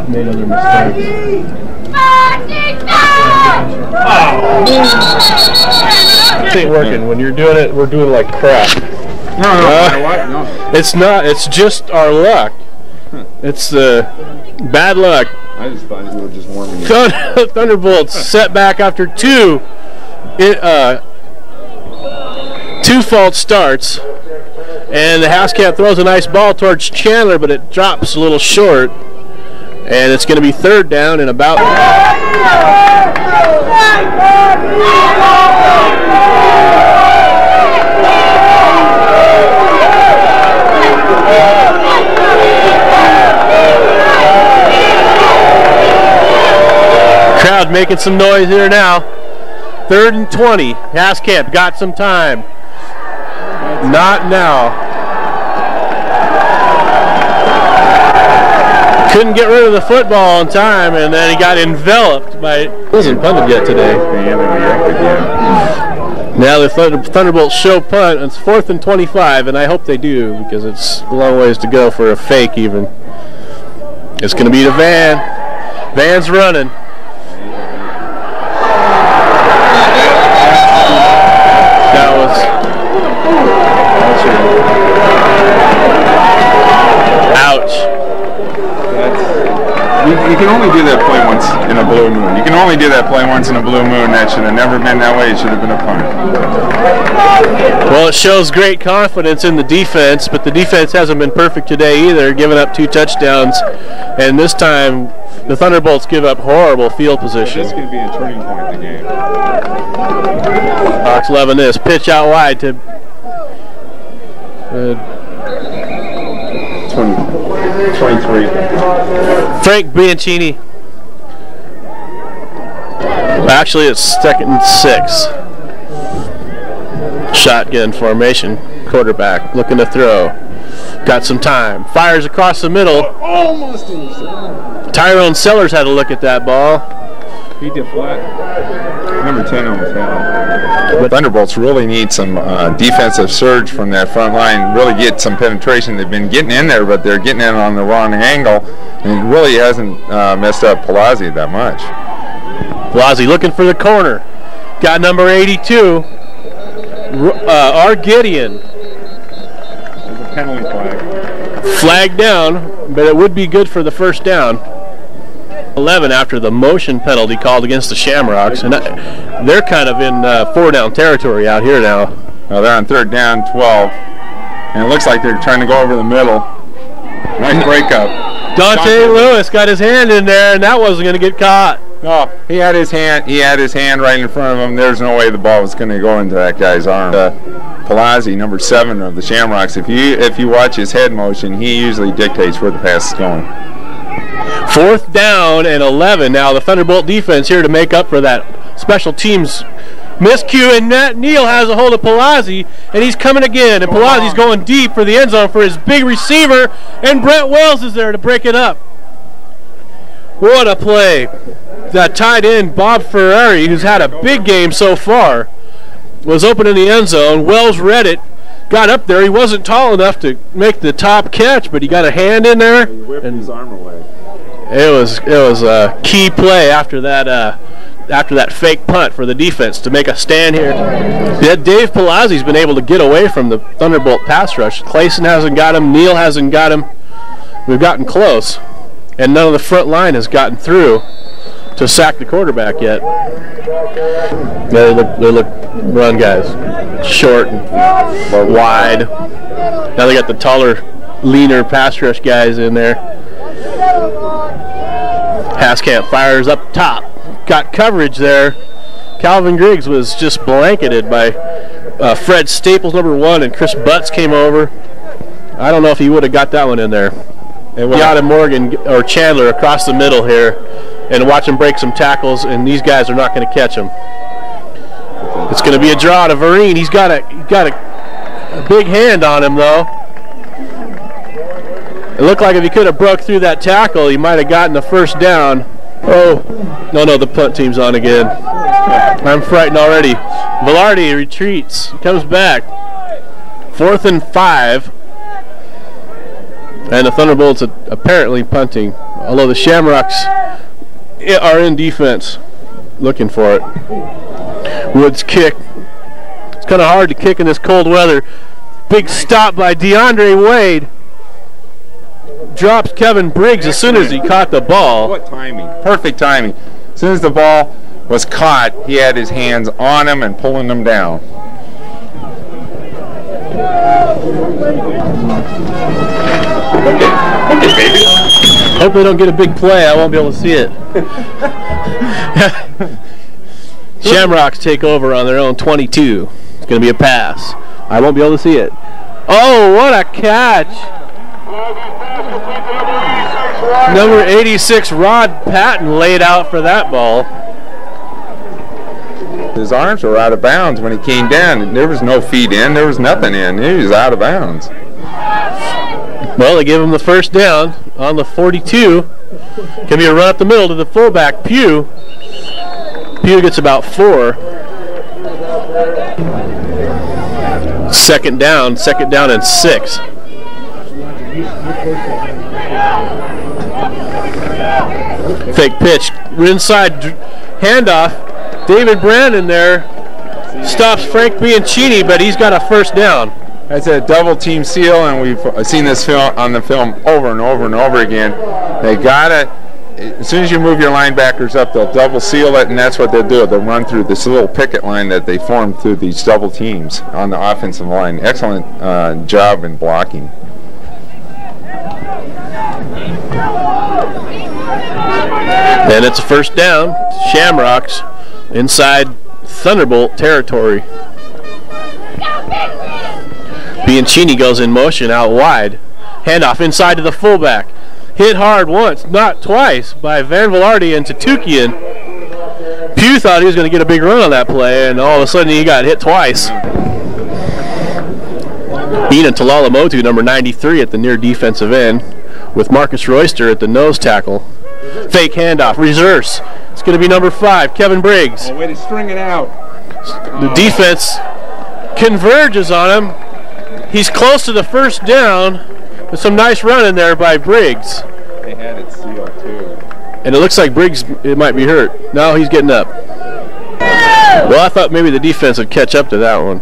Made other mistakes. It ain't working. When you're doing it, we're doing like crap. No. It's not. It's just our luck. It's bad luck. I just thought you were just warming it. Thunderbolts set back after 2 false starts, and the Haskamp throws a nice ball towards Chandler, but it drops a little short, and it's going to be 3rd down and about. crowd making some noise here now. 3rd and 20. Haskamp got some time. Not now. Couldn't get rid of the football in time, and then he got enveloped by. It wasn't punted yet today. Now the Thunderbolts show punt. It's 4th and 25, and I hope they do because it's a long ways to go for a fake even. It's going to be the van. Van's running. That was. Ouch. You can only do that play once in a blue moon. You can only do that play once in a blue moon. That should have never been that way. It should have been a punt. Well, it shows great confidence in the defense, but the defense hasn't been perfect today either, giving up 2 touchdowns. And this time, the Thunderbolts give up horrible field position. This is going to be a turning point in the game. Hawks loving this. Pitch out wide to 23. Frank Bianchini. Actually, it's 2nd and 6. Shotgun formation. Quarterback looking to throw. Got some time. Fires across the middle. Almost intercepted. Tyrone Sellers had a look at that ball. He did flat. Number 10 almost had it. But Thunderbolts really need some defensive surge from that front line, really get some penetration. They've been getting in there, but they're getting in on the wrong angle, and it really hasn't messed up Palazzi that much. Palazzi looking for the corner. Got number 82, R. Gideon. There's a penalty flag. Flag down, but it would be good for the first down. 11 after the motion penalty called against the Shamrocks, and they're kind of in 4-down territory out here now. Well, they're on 3rd down, 12, and it looks like they're trying to go over the middle. Nice breakup. Dante Lewis got his hand in there, and that wasn't going to get caught. No, he had his hand. He had his hand right in front of him. There's no way the ball was going to go into that guy's arm. Palazzi, number 7 of the Shamrocks. If you watch his head motion, he usually dictates where the pass is going. 4th down and 11. Now the Thunderbolt defense here to make up for that special teams miscue, and Neal has a hold of Palazzi, and he's coming again, and Palazzi's going deep for the end zone for his big receiver, and Brent Wells is there to break it up. What a play. That tight end, Bob Ferrari, who's had a big game so far, was open in the end zone. Wells read it, got up there. He wasn't tall enough to make the top catch, but he got a hand in there. He whipped his arm away. It was a key play after that fake punt for the defense to make a stand here. Yeah, Dave Palazzi's been able to get away from the Thunderbolt pass rush. Clayson hasn't got him. Neal hasn't got him. We've gotten close, and none of the front line has gotten through to sack the quarterback yet. They look run guys, short and wide. Now they got the taller, leaner pass rush guys in there. Haskamp fires up top. Got coverage there. Calvin Griggs was just blanketed by Fred Staples, number 1, and Chris Butts came over. I don't know if he would have got that one in there. Deontay Morgan or Chandler across the middle here, and watch him break some tackles, and these guys are not going to catch him. It's going to be a draw to Vereen. He's got a big hand on him though. It looked like if he could have broke through that tackle, he might have gotten the first down. Oh, no, the punt team's on again. I'm frightened already. Velarde retreats, comes back. 4th and 5. And the Thunderbolts are apparently punting, although the Shamrocks are in defense looking for it. Woods kick. It's kind of hard to kick in this cold weather. Big stop by DeAndre Wade. Drops Kevin Briggs as soon as he caught the ball. What timing. Perfect timing. As soon as the ball was caught, he had his hands on him and pulling them down. Hope they don't get a big play. I won't be able to see it. Shamrocks take over on their own 22. It's going to be a pass. I won't be able to see it. Oh, what a catch. Number 86, Rod Patton, laid out for that ball. His arms were out of bounds when he came down. There was no feet in. There was nothing in. He was out of bounds. Well, they give him the first down on the 42. Can be a run up the middle to the fullback, Pugh. Pugh gets about 4. Second down and 6. Fake pitch, inside handoff. David Brandon there stops Frank Bianchini, but he's got a first down. That's a double team seal, and we've seen this on the film over and over and over again. They gotta, as soon as you move your linebackers up, they'll double seal it, and that's what they'll do. They'll run through this little picket line that they form through these double teams on the offensive line. Excellent job in blocking. And it's a first down. Shamrocks inside Thunderbolt territory. Bianchini goes in motion out wide. Handoff inside to the fullback. Hit hard once, not twice, by Van Velarde and Tutukian. Pugh thought he was going to get a big run on that play, and all of a sudden he got hit twice. Ina Talalamotu, number 93, at the near defensive end, with Marcus Royster at the nose tackle. Fake handoff, reverse. It's going to be number 5, Kevin Briggs. Oh, way to string it out. The defense converges on him. He's close to the first down, with some nice running there by Briggs. They had it sealed too. And it looks like Briggs, it might be hurt. No, he's getting up. Well, I thought maybe the defense would catch up to that one.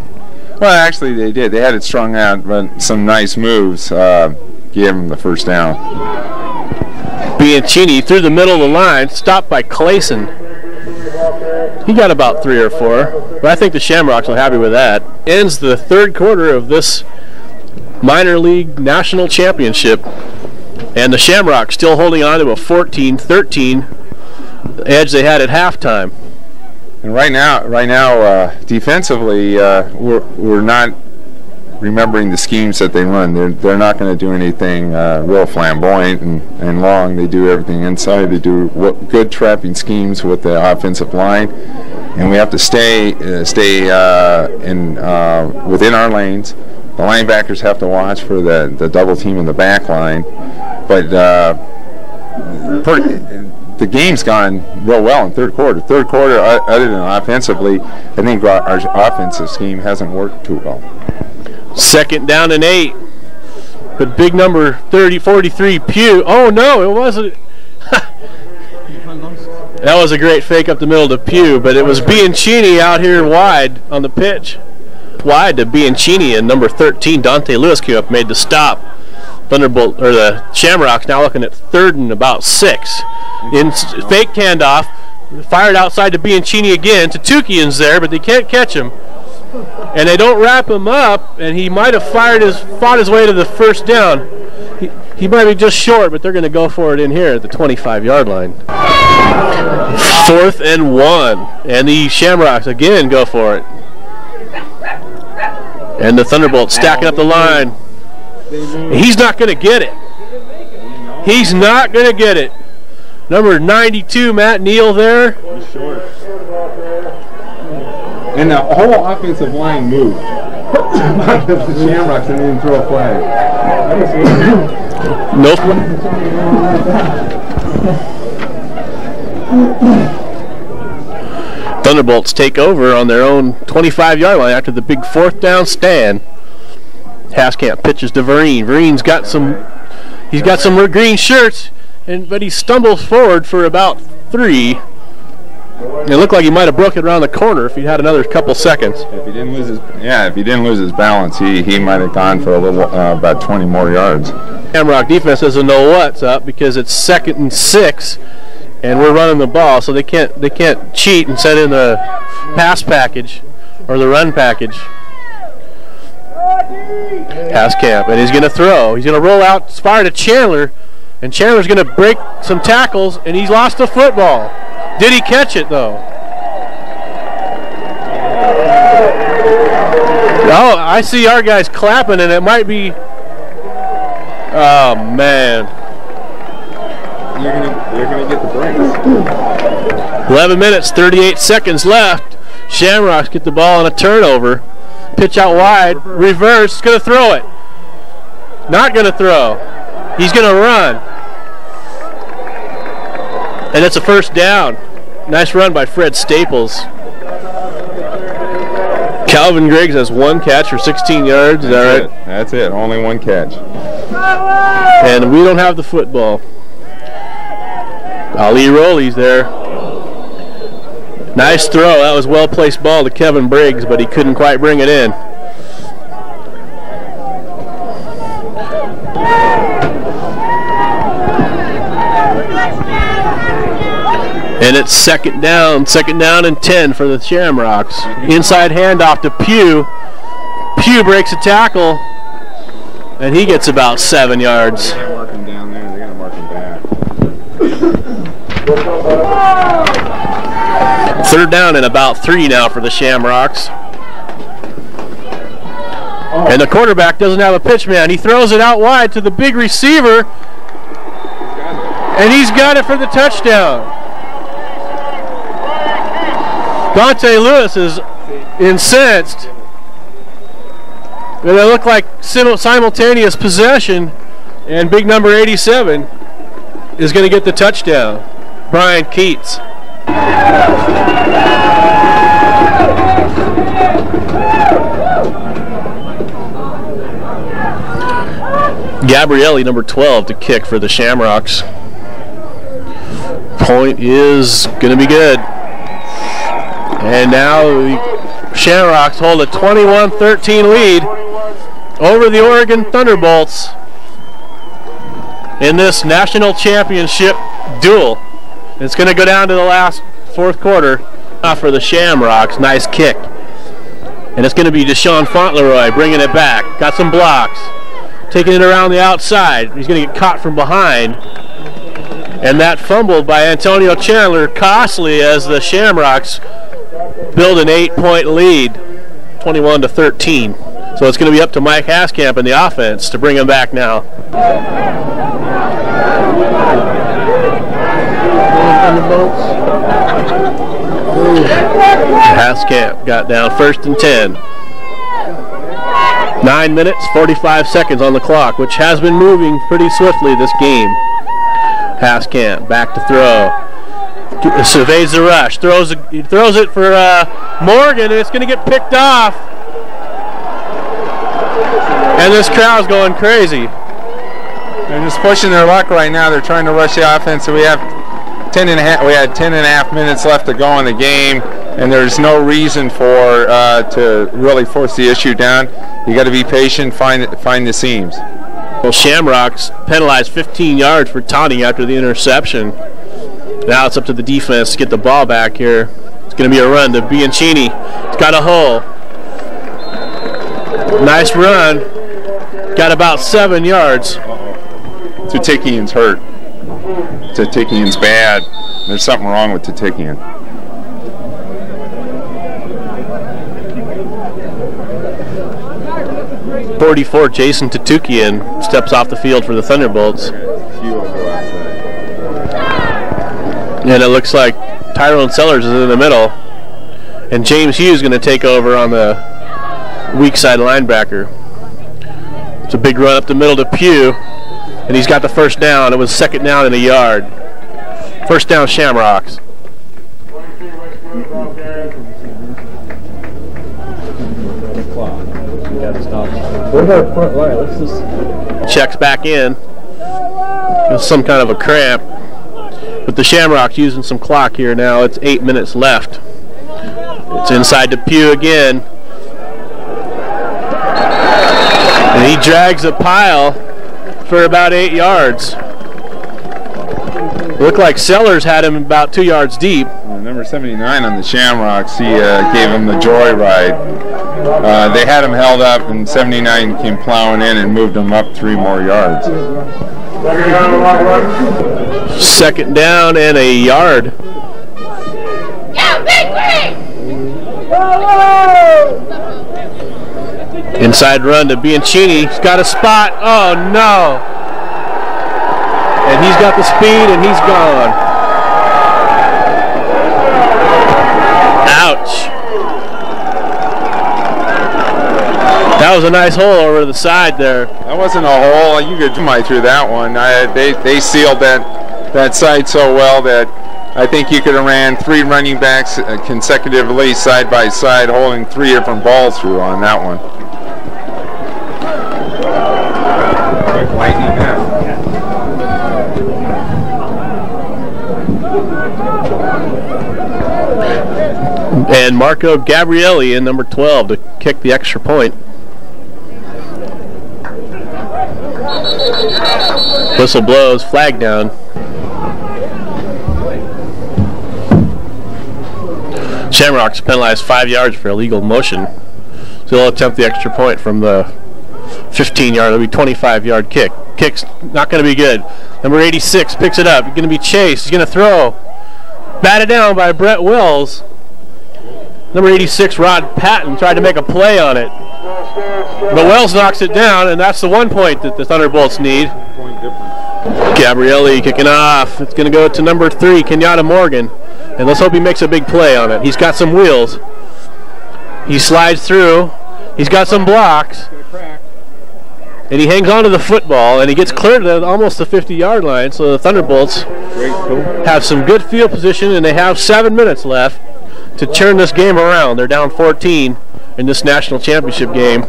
Well, actually they did. They had it strung out, but some nice moves gave them the first down. Bianchini through the middle of the line, stopped by Clayson. He got about 3 or 4, but I think the Shamrocks are happy with that. Ends the third quarter of this minor league national championship, and the Shamrocks still holding on to a 14-13 edge they had at halftime. And right now, defensively, we're not remembering the schemes that they run. They're not going to do anything real flamboyant and long. They do everything inside. They do good trapping schemes with the offensive line, and we have to stay within our lanes. The linebackers have to watch for the double team in the back line, but the game's gone real well in third quarter. Third quarter, other than offensively, I think our offensive scheme hasn't worked too well. Second down and 8. But big number 43, Pugh. Oh no, it wasn't. That was a great fake up the middle to Pugh, but it was Bianchini out here wide on the pitch. Wide to Bianchini, and number 13, Dante Lewis, came up, made the stop. Thunderbolt, or the Shamrocks, now looking at 3rd and about 6. In fake handoff, fired outside to Bianchini again. Tutukian's there, but they can't catch him. And they don't wrap him up, and he might have fought his way to the first down. He might be just short, but they're going to go for it in here at the 25-yard line. 4th and 1, and the Shamrocks again go for it. And the Thunderbolts stacking up the line. He's not going to get it. He's not going to get it. Number 92, Matt Neal there. He's short. And the whole offensive line moved. The Shamrocks didn't even throw a flag. Nope. Thunderbolts take over on their own 25-yard line after the big 4th down stand. Haskamp pitches to Vereen. Vereen's got some green shirts, but he stumbles forward for about 3. It looked like he might have broke it around the corner if he'd had another couple seconds. If he didn't lose his balance, he might have gone for a little about 20 more yards. Shamrock defense doesn't know what's up because it's 2nd and 6, and we're running the ball, so they can't cheat and set in the pass package or the run package. Haskamp, and he's going to throw. He's going to roll out, fire to Chandler, and Chandler's going to break some tackles, and he's lost the football. Did he catch it, though? Oh, I see our guys clapping, and it might be... Oh, man. They're gonna get the breaks. 11 minutes, 38 seconds left. Shamrocks get the ball on a turnover. Pitch out wide, reverse, going to throw it. Not going to throw. He's going to run. And it's a first down. Nice run by Fred Staples. Calvin Griggs has 1 catch for 16 yards. Is that right? That's it. Only 1 catch. And we don't have the football. Ali Rowley's there. Nice throw. That was well-placed ball to Kevin Briggs, but he couldn't quite bring it in. And it's second down and 10 for the Shamrocks. Inside handoff to Pugh. Pugh breaks a tackle, and he gets about 7 yards. They're gonna mark him down there. They're gonna mark him back. Third down and about 3 now for the Shamrocks. And the quarterback doesn't have a pitch man. He throws it out wide to the big receiver, and he's got it for the touchdown. Dante Lewis is incensed. And they look like simultaneous possession, and big number 87 is going to get the touchdown. Brian Keats. Gabrielli, number 12, to kick for the Shamrocks. Point is going to be good. And now the Shamrocks hold a 21-13 lead over the Oregon Thunderbolts in this national championship duel. It's going to go down to the last 4th quarter for the Shamrocks. Nice kick. And it's going to be Deshaun Fauntleroy bringing it back. Got some blocks. Taking it around the outside. He's going to get caught from behind. And that fumbled by Antonio Chandler, costly as the Shamrocks build an 8-point lead, 21-13. So it's going to be up to Mike Haskamp and the offense to bring him back now. Haskamp got down 1st and 10. 9 minutes, 45 seconds on the clock, which has been moving pretty swiftly this game. Haskamp back to throw. Surveys the rush, throws it for Morgan, and it's going to get picked off. And this crowd's going crazy. They're just pushing their luck right now. They're trying to rush the offense. So we had 10 and a half minutes left to go in the game, and there's no reason for to really force the issue down. You got to be patient, find the seams. Well, Shamrocks penalized 15 yards for taunting after the interception. Now it's up to the defense to get the ball back here. It's going to be a run to Bianchini. It's got a hole. Nice run. Got about 7 yards. Tutikian's hurt. Tutikian's bad. There's something wrong with Tutikian. .44 Jason Tutikian steps off the field for the Thunderbolts. And it looks like Tyrone Sellers is in the middle. And James Hughes is going to take over on the weak side linebacker. It's a big run up the middle to Pugh. And he's got the first down. It was 2nd down and a yard. First down, Shamrocks. Checks back in. There's some kind of a cramp. But the Shamrocks using some clock here now. It's 8 minutes left. It's inside to Pugh again. And he drags a pile for about 8 yards. Looked like Sellers had him about 2 yards deep. Number 79 on the Shamrocks, he gave him the joyride. They had him held up, and 79 came plowing in and moved him up 3 more yards. 2nd down and a yard. Inside run to Bianchini. He's got a spot. Oh no! And he's got the speed, and he's gone. Ouch! was a nice hole over to the side there. That wasn't a hole. You could come right through that one. They sealed that side so well that I think you could have ran 3 running backs consecutively side by side, holding 3 different balls through on that one. Quick lightning now. And Marco Gabrielli in number 12 to kick the extra point. Whistle blows, flag down. Shamrocks penalized 5 yards for illegal motion. So they'll attempt the extra point from the 15-yard. It'll be 25-yard kick. Kick's not going to be good. Number 86 picks it up. He's going to be chased. He's going to throw. Batted down by Brett Wills. Number 86, Rod Patton, tried to make a play on it. But Wells knocks it down, and that's the 1 point that the Thunderbolts need. Gabrielli kicking off. It's going to go to number 3, Kenyatta Morgan. And let's hope he makes a big play on it. He's got some wheels. He slides through. He's got some blocks. And he hangs on to the football, and he gets cleared to almost the 50-yard line. So the Thunderbolts have some good field position, and they have 7 minutes left to turn this game around. They're down 14 in this national championship game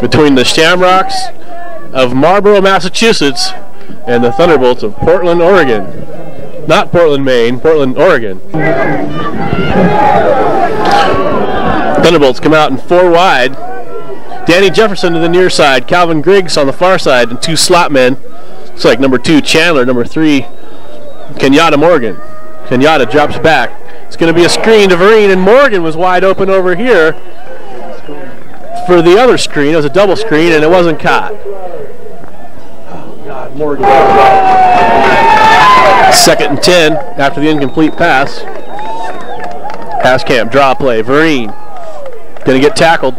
between the Shamrocks of Marlborough, Massachusetts, and the Thunderbolts of Portland, Oregon. Not Portland, Maine, Portland, Oregon. Thunderbolts come out in 4 wide. Danny Jefferson to the near side, Calvin Griggs on the far side, and 2 slot men. Looks like number 2, Chandler, number 3, Kenyatta Morgan. Kenyatta drops back. It's going to be a screen to Vereen, and Morgan was wide open over here for the other screen. It was a double screen, and it wasn't caught. Oh, God, Morgan. 2nd and 10 after the incomplete pass. Pass camp, draw play. Vereen going to get tackled.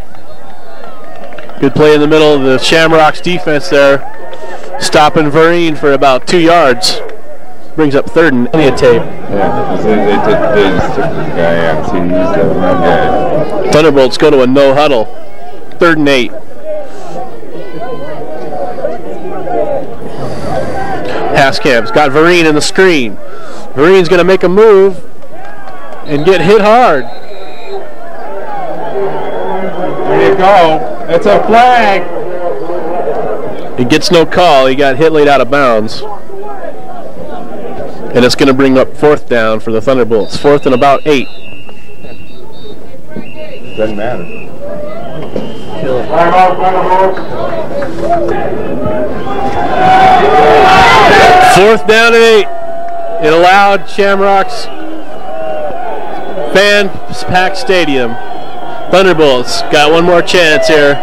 Good play in the middle of the Shamrocks defense there. Stopping Vereen for about 2 yards. Brings up 3rd and any tape. Yeah, they just took this guy out. See, he's the one guy. Thunderbolts go to a no huddle. 3rd and 8. Pass camp's got Vereen in the screen. Vereen's going to make a move and get hit hard. There you go. It's a flag. He gets no call. He got hit laid out of bounds. And it's going to bring up 4th down for the Thunderbolts. 4th and about 8. Doesn't matter. Fourth down and 8. It allowed Shamrocks fan-packed stadium. Thunderbolts got one more chance here.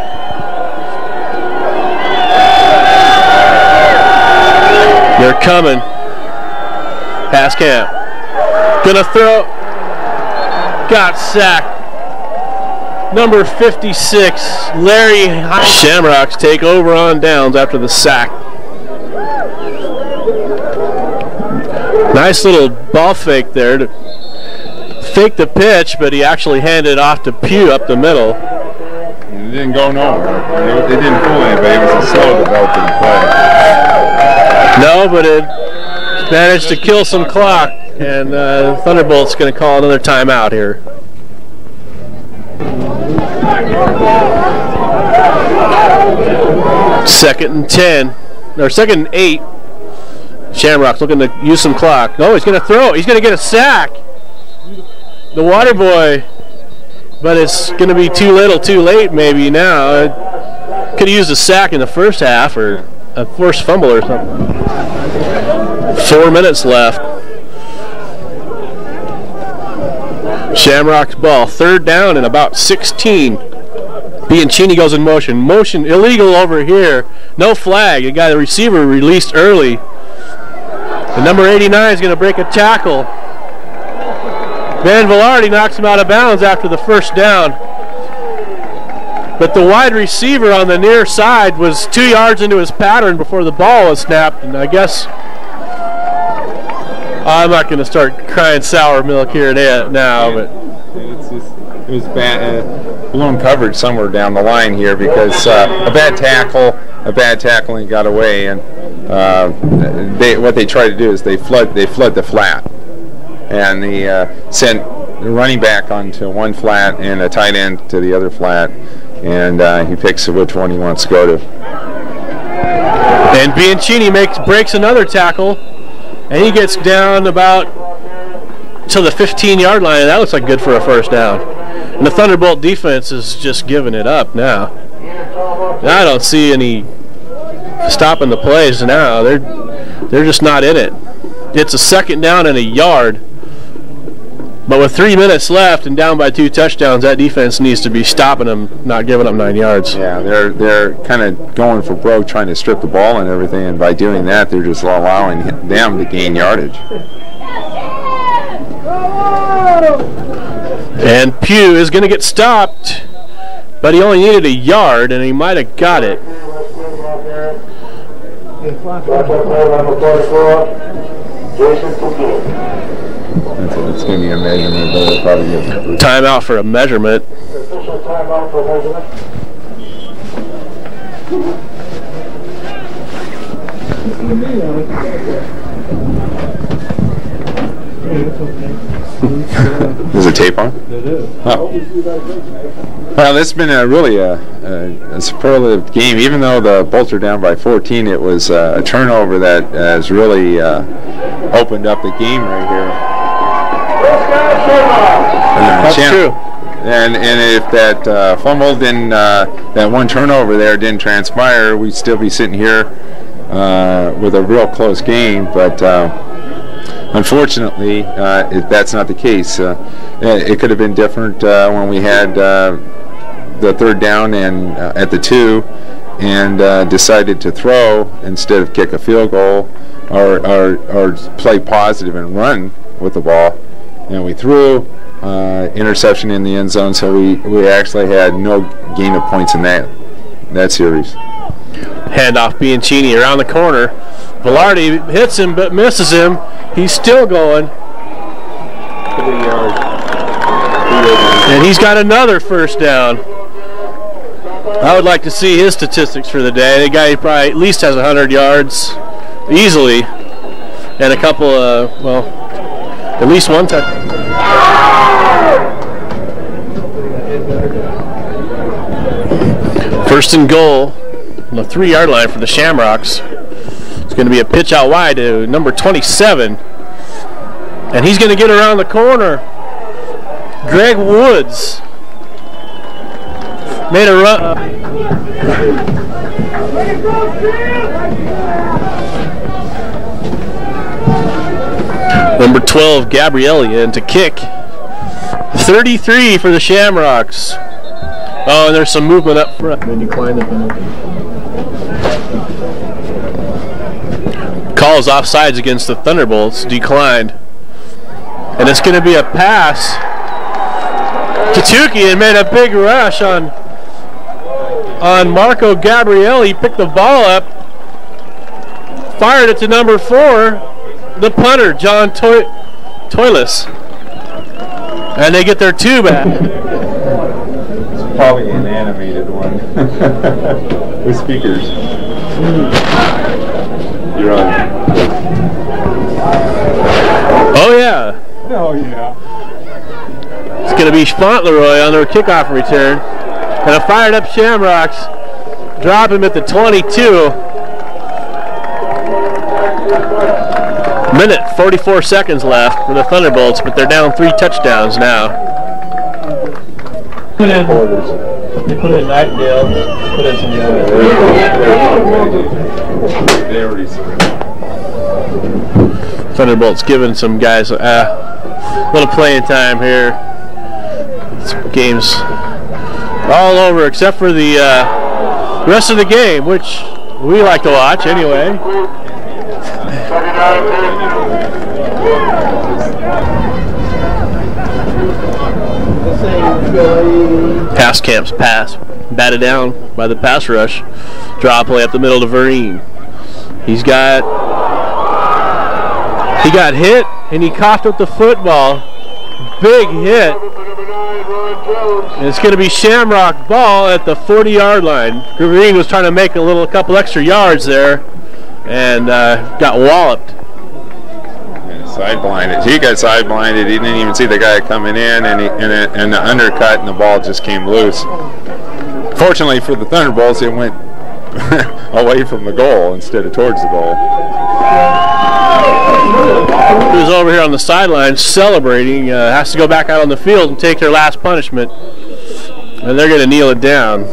They're coming. Pass camp. Gonna throw. Got sacked. Number 56, Larry Shamrocks take over on downs after the sack. Nice little ball fake there to fake the pitch, but he actually handed it off to Pugh up the middle. It didn't go nowhere. It didn't fool anybody. It was a slow developing play. No, but it managed to kill some clock, and Thunderbolt's going to call another timeout here. Second and 10, or 2nd and 8. Shamrocks looking to use some clock. No, he's going to throw. He's going to get a sack. The water boy, but it's going to be too little, too late maybe now. Could have used a sack in the first half or a forced fumble or something. 4 minutes left. Shamrocks ball, 3rd down and about 16. Bianchini goes in motion. Motion illegal over here. No flag. You got the receiver released early. The number 89 is going to break a tackle. Van Velarde knocks him out of bounds after the first down. But the wide receiver on the near side was 2 yards into his pattern before the ball was snapped, and I guess I'm not going to start crying sour milk here now, but It was bad. blown coverage somewhere down the line here because a bad tackle and got away. And what they try to do is they flood the flat, and they sent the running back onto one flat and a tight end to the other flat, and he picks which one he wants to go to. And Bianchini breaks another tackle, and he gets down about to the 15-yard line, and that looks like good for a first down. And the Thunderbolt defense is just giving it up now. Now I don't see any stopping the plays now. They're just not in it. It's a second down and a yard. But with 3 minutes left and down by 2 touchdowns, that defense needs to be stopping them, not giving up 9 yards. Yeah, they're kind of going for broke, trying to strip the ball and everything, and by doing that, they're just allowing them to gain yardage. And Pugh is going to get stopped, but he only needed a yard, and he might have got it. It's going to be a measurement, but it'll probably get timeout for a measurement. Official timeout for measurement. Is it tape on? It is. Oh. Well, this has been really a superlative game. Even though the Bolts are down by 14, it was a turnover that has really opened up the game right here. That's true. And if that fumble didn't, that one turnover there didn't transpire, we'd still be sitting here with a real close game. But unfortunately, that's not the case. It could have been different when we had the third down and at the 2, and decided to throw instead of kick a field goal or play positive and run with the ball. And we threw interception in the end zone, so we actually had no gain of points in that series. Handoff Bianchini around the corner. Velarde hits him but misses him. He's still going. And he's got another first down. I would like to see his statistics for the day. The guy probably at least has 100 yards easily, and a couple of, well, at least one touchdown. First and goal on the 3-yard line for the Shamrocks. It's going to be a pitch out wide to number 27. And he's going to get around the corner. Greg Woods made a run. Number 12, Gabrielli in to kick. 33 for the Shamrocks. Oh, and there's some movement up front. They decline the penalty. Calls offsides against the Thunderbolts, declined. And it's going to be a pass to Tukey, and made a big rush on Marco Gabrielli. He picked the ball up, fired it to number 4, the punter, John Toilis. And they get their 2 back. Probably an animated one with speakers. You're on. Oh yeah. Oh yeah. It's going to be Fauntleroy on their kickoff return. And a fired up Shamrocks drop him at the 22. Minute 44 seconds left for the Thunderbolts, but they're down 3 touchdowns now. They put in Nightingale, put in some They already Thunderbolts giving some guys a little playing time here. This game's all over except for the rest of the game, which we like to watch anyway. Haskamp's pass, batted down by the pass rush. Draw play up the middle to Vereen. He got hit and he coughed up the football. Big hit. And it's going to be Shamrock ball at the 40-yard line. Green was trying to make a couple extra yards there, and got walloped. Side blinded. He got side blinded. He didn't even see the guy coming in, and the undercut, and the ball just came loose. Fortunately for the Thunderbolts, it went away from the goal instead of towards the goal. Who's over here on the sideline celebrating has to go back out on the field and take their last punishment, and they're going to kneel it down.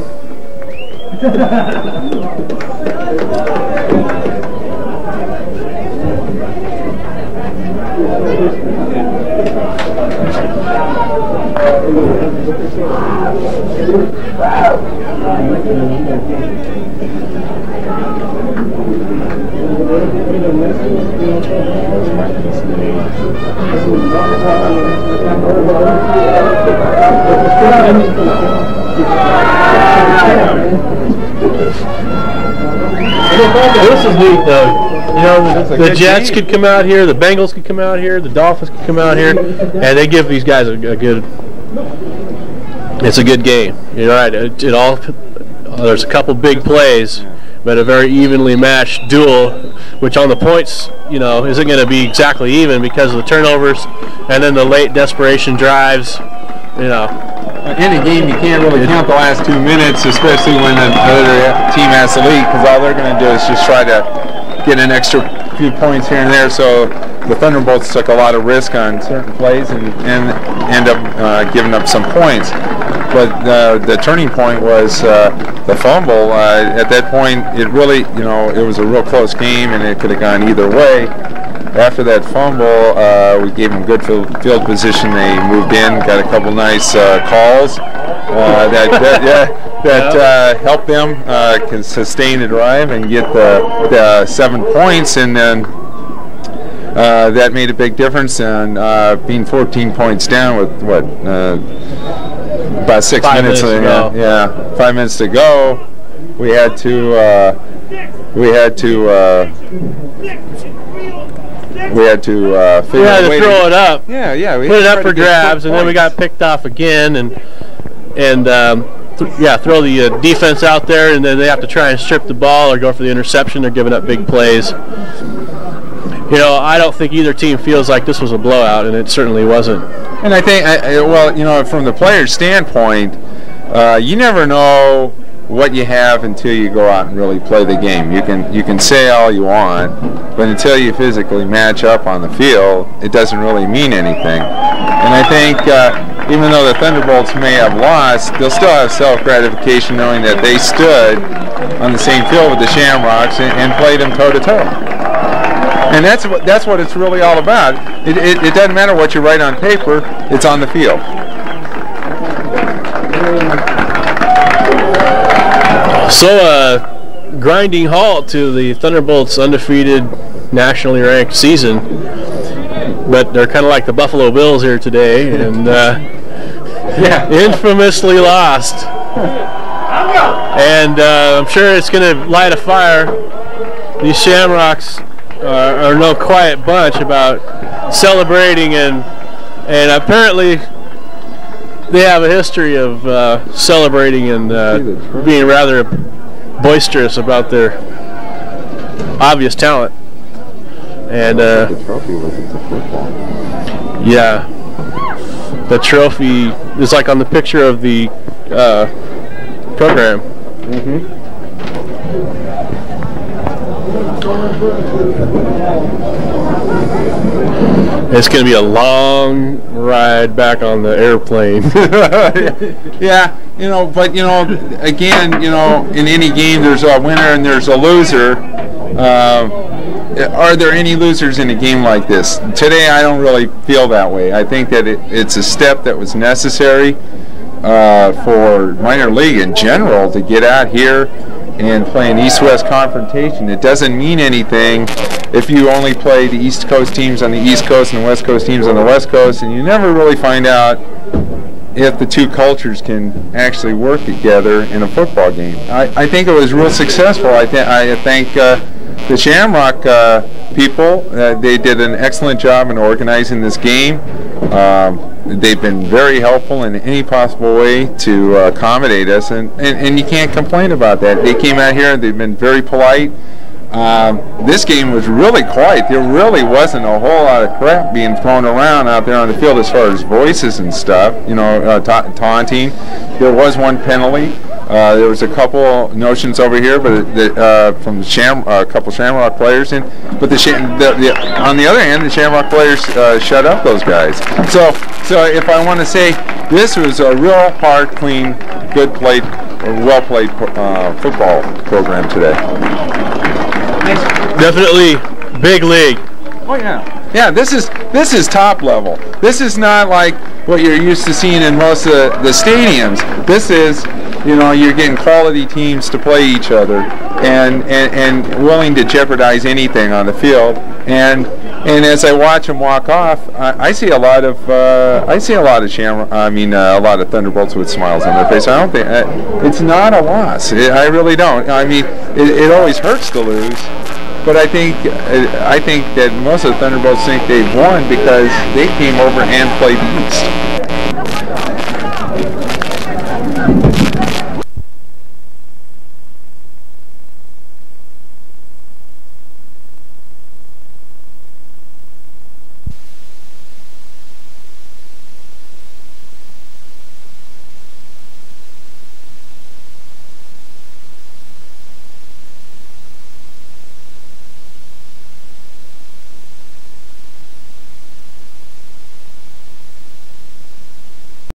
This is neat, though. You know, the Jets could come out here, the Bengals could come out here, the Dolphins could come out here, and they give these guys a good. It's a good game. You're right. It all. There's a couple big plays, but a very evenly matched duel, which on the points, you know, isn't going to be exactly even because of the turnovers and then the late desperation drives. You know. In a game, you can't really count the last 2 minutes, especially when the other team has the lead, because all they're going to do is just try to get an extra few points here and there. So the Thunderbolts took a lot of risk on certain plays and end up giving up some points. But the turning point was the fumble. At that point, it really, you know, it was a real close game, and it could have gone either way. After that fumble, we gave them good field position. They moved in, got a couple nice calls that helped them sustain the drive and get the 7 points, and then that made a big difference. And being 14 points down with what about 6 minutes, 5 minutes to go, we had to throw it up. Yeah. We put it up for grabs, and then we got picked off again, and throw the defense out there, and then they have to try and strip the ball or go for the interception. They're giving up big plays. You know, I don't think either team feels like this was a blowout, and it certainly wasn't. And I think, well, you know, from the player's standpoint, you never know what you have until you go out and really play the game. You can say all you want, but until you physically match up on the field, it doesn't really mean anything. And I think even though the Thunderbolts may have lost, they'll still have self-gratification knowing that they stood on the same field with the Shamrocks and played them toe-to-toe. And that's what it's really all about. It doesn't matter what you write on paper, it's on the field. So grinding halt to the Thunderbolts' undefeated, nationally ranked season, but they're kind of like the Buffalo Bills here today, and infamously lost. And I'm sure it's going to light a fire. These Shamrocks are no quiet bunch about celebrating, and apparently they have a history of celebrating and being rather boisterous about their obvious talent. And the trophy was a football. Yeah, the trophy is like on the picture of the program. It's going to be a long ride back on the airplane. Yeah, you know, but you know, again, you know, in any game there's a winner and there's a loser. Are there any losers in a game like this? Today I don't really feel that way. I think that it's a step that was necessary for minor league in general to get out here and play an East-West confrontation. It doesn't mean anything if you only play the East Coast teams on the East Coast and the West Coast teams on the West Coast, and you never really find out if the two cultures can actually work together in a football game. I think it was real successful. I think the Shamrock people, they did an excellent job in organizing this game. they've been very helpful in any possible way to accommodate us, and you can't complain about that. They came out here and they've been very polite. This game was really quiet. There really wasn't a whole lot of crap being thrown around out there on the field as far as voices and stuff, taunting. There was one penalty. There was a couple notions over here, but from a couple Shamrock players, but on the other hand, the Shamrock players shut up those guys. So if I want to say, this was a real hard, clean, good played, well played football program today. Definitely big league. Oh yeah, yeah. This is top level. This is not like what you're used to seeing in most of the stadiums. This is, you're getting quality teams to play each other, and willing to jeopardize anything on the field. And as I watch them walk off, I see a lot of Shamrock. I mean, a lot of Thunderbolts with smiles on their face. I don't think it's not a loss. I really don't. I mean, it always hurts to lose. But I think that most of the Thunderbolts think they've won because they came over and played the East.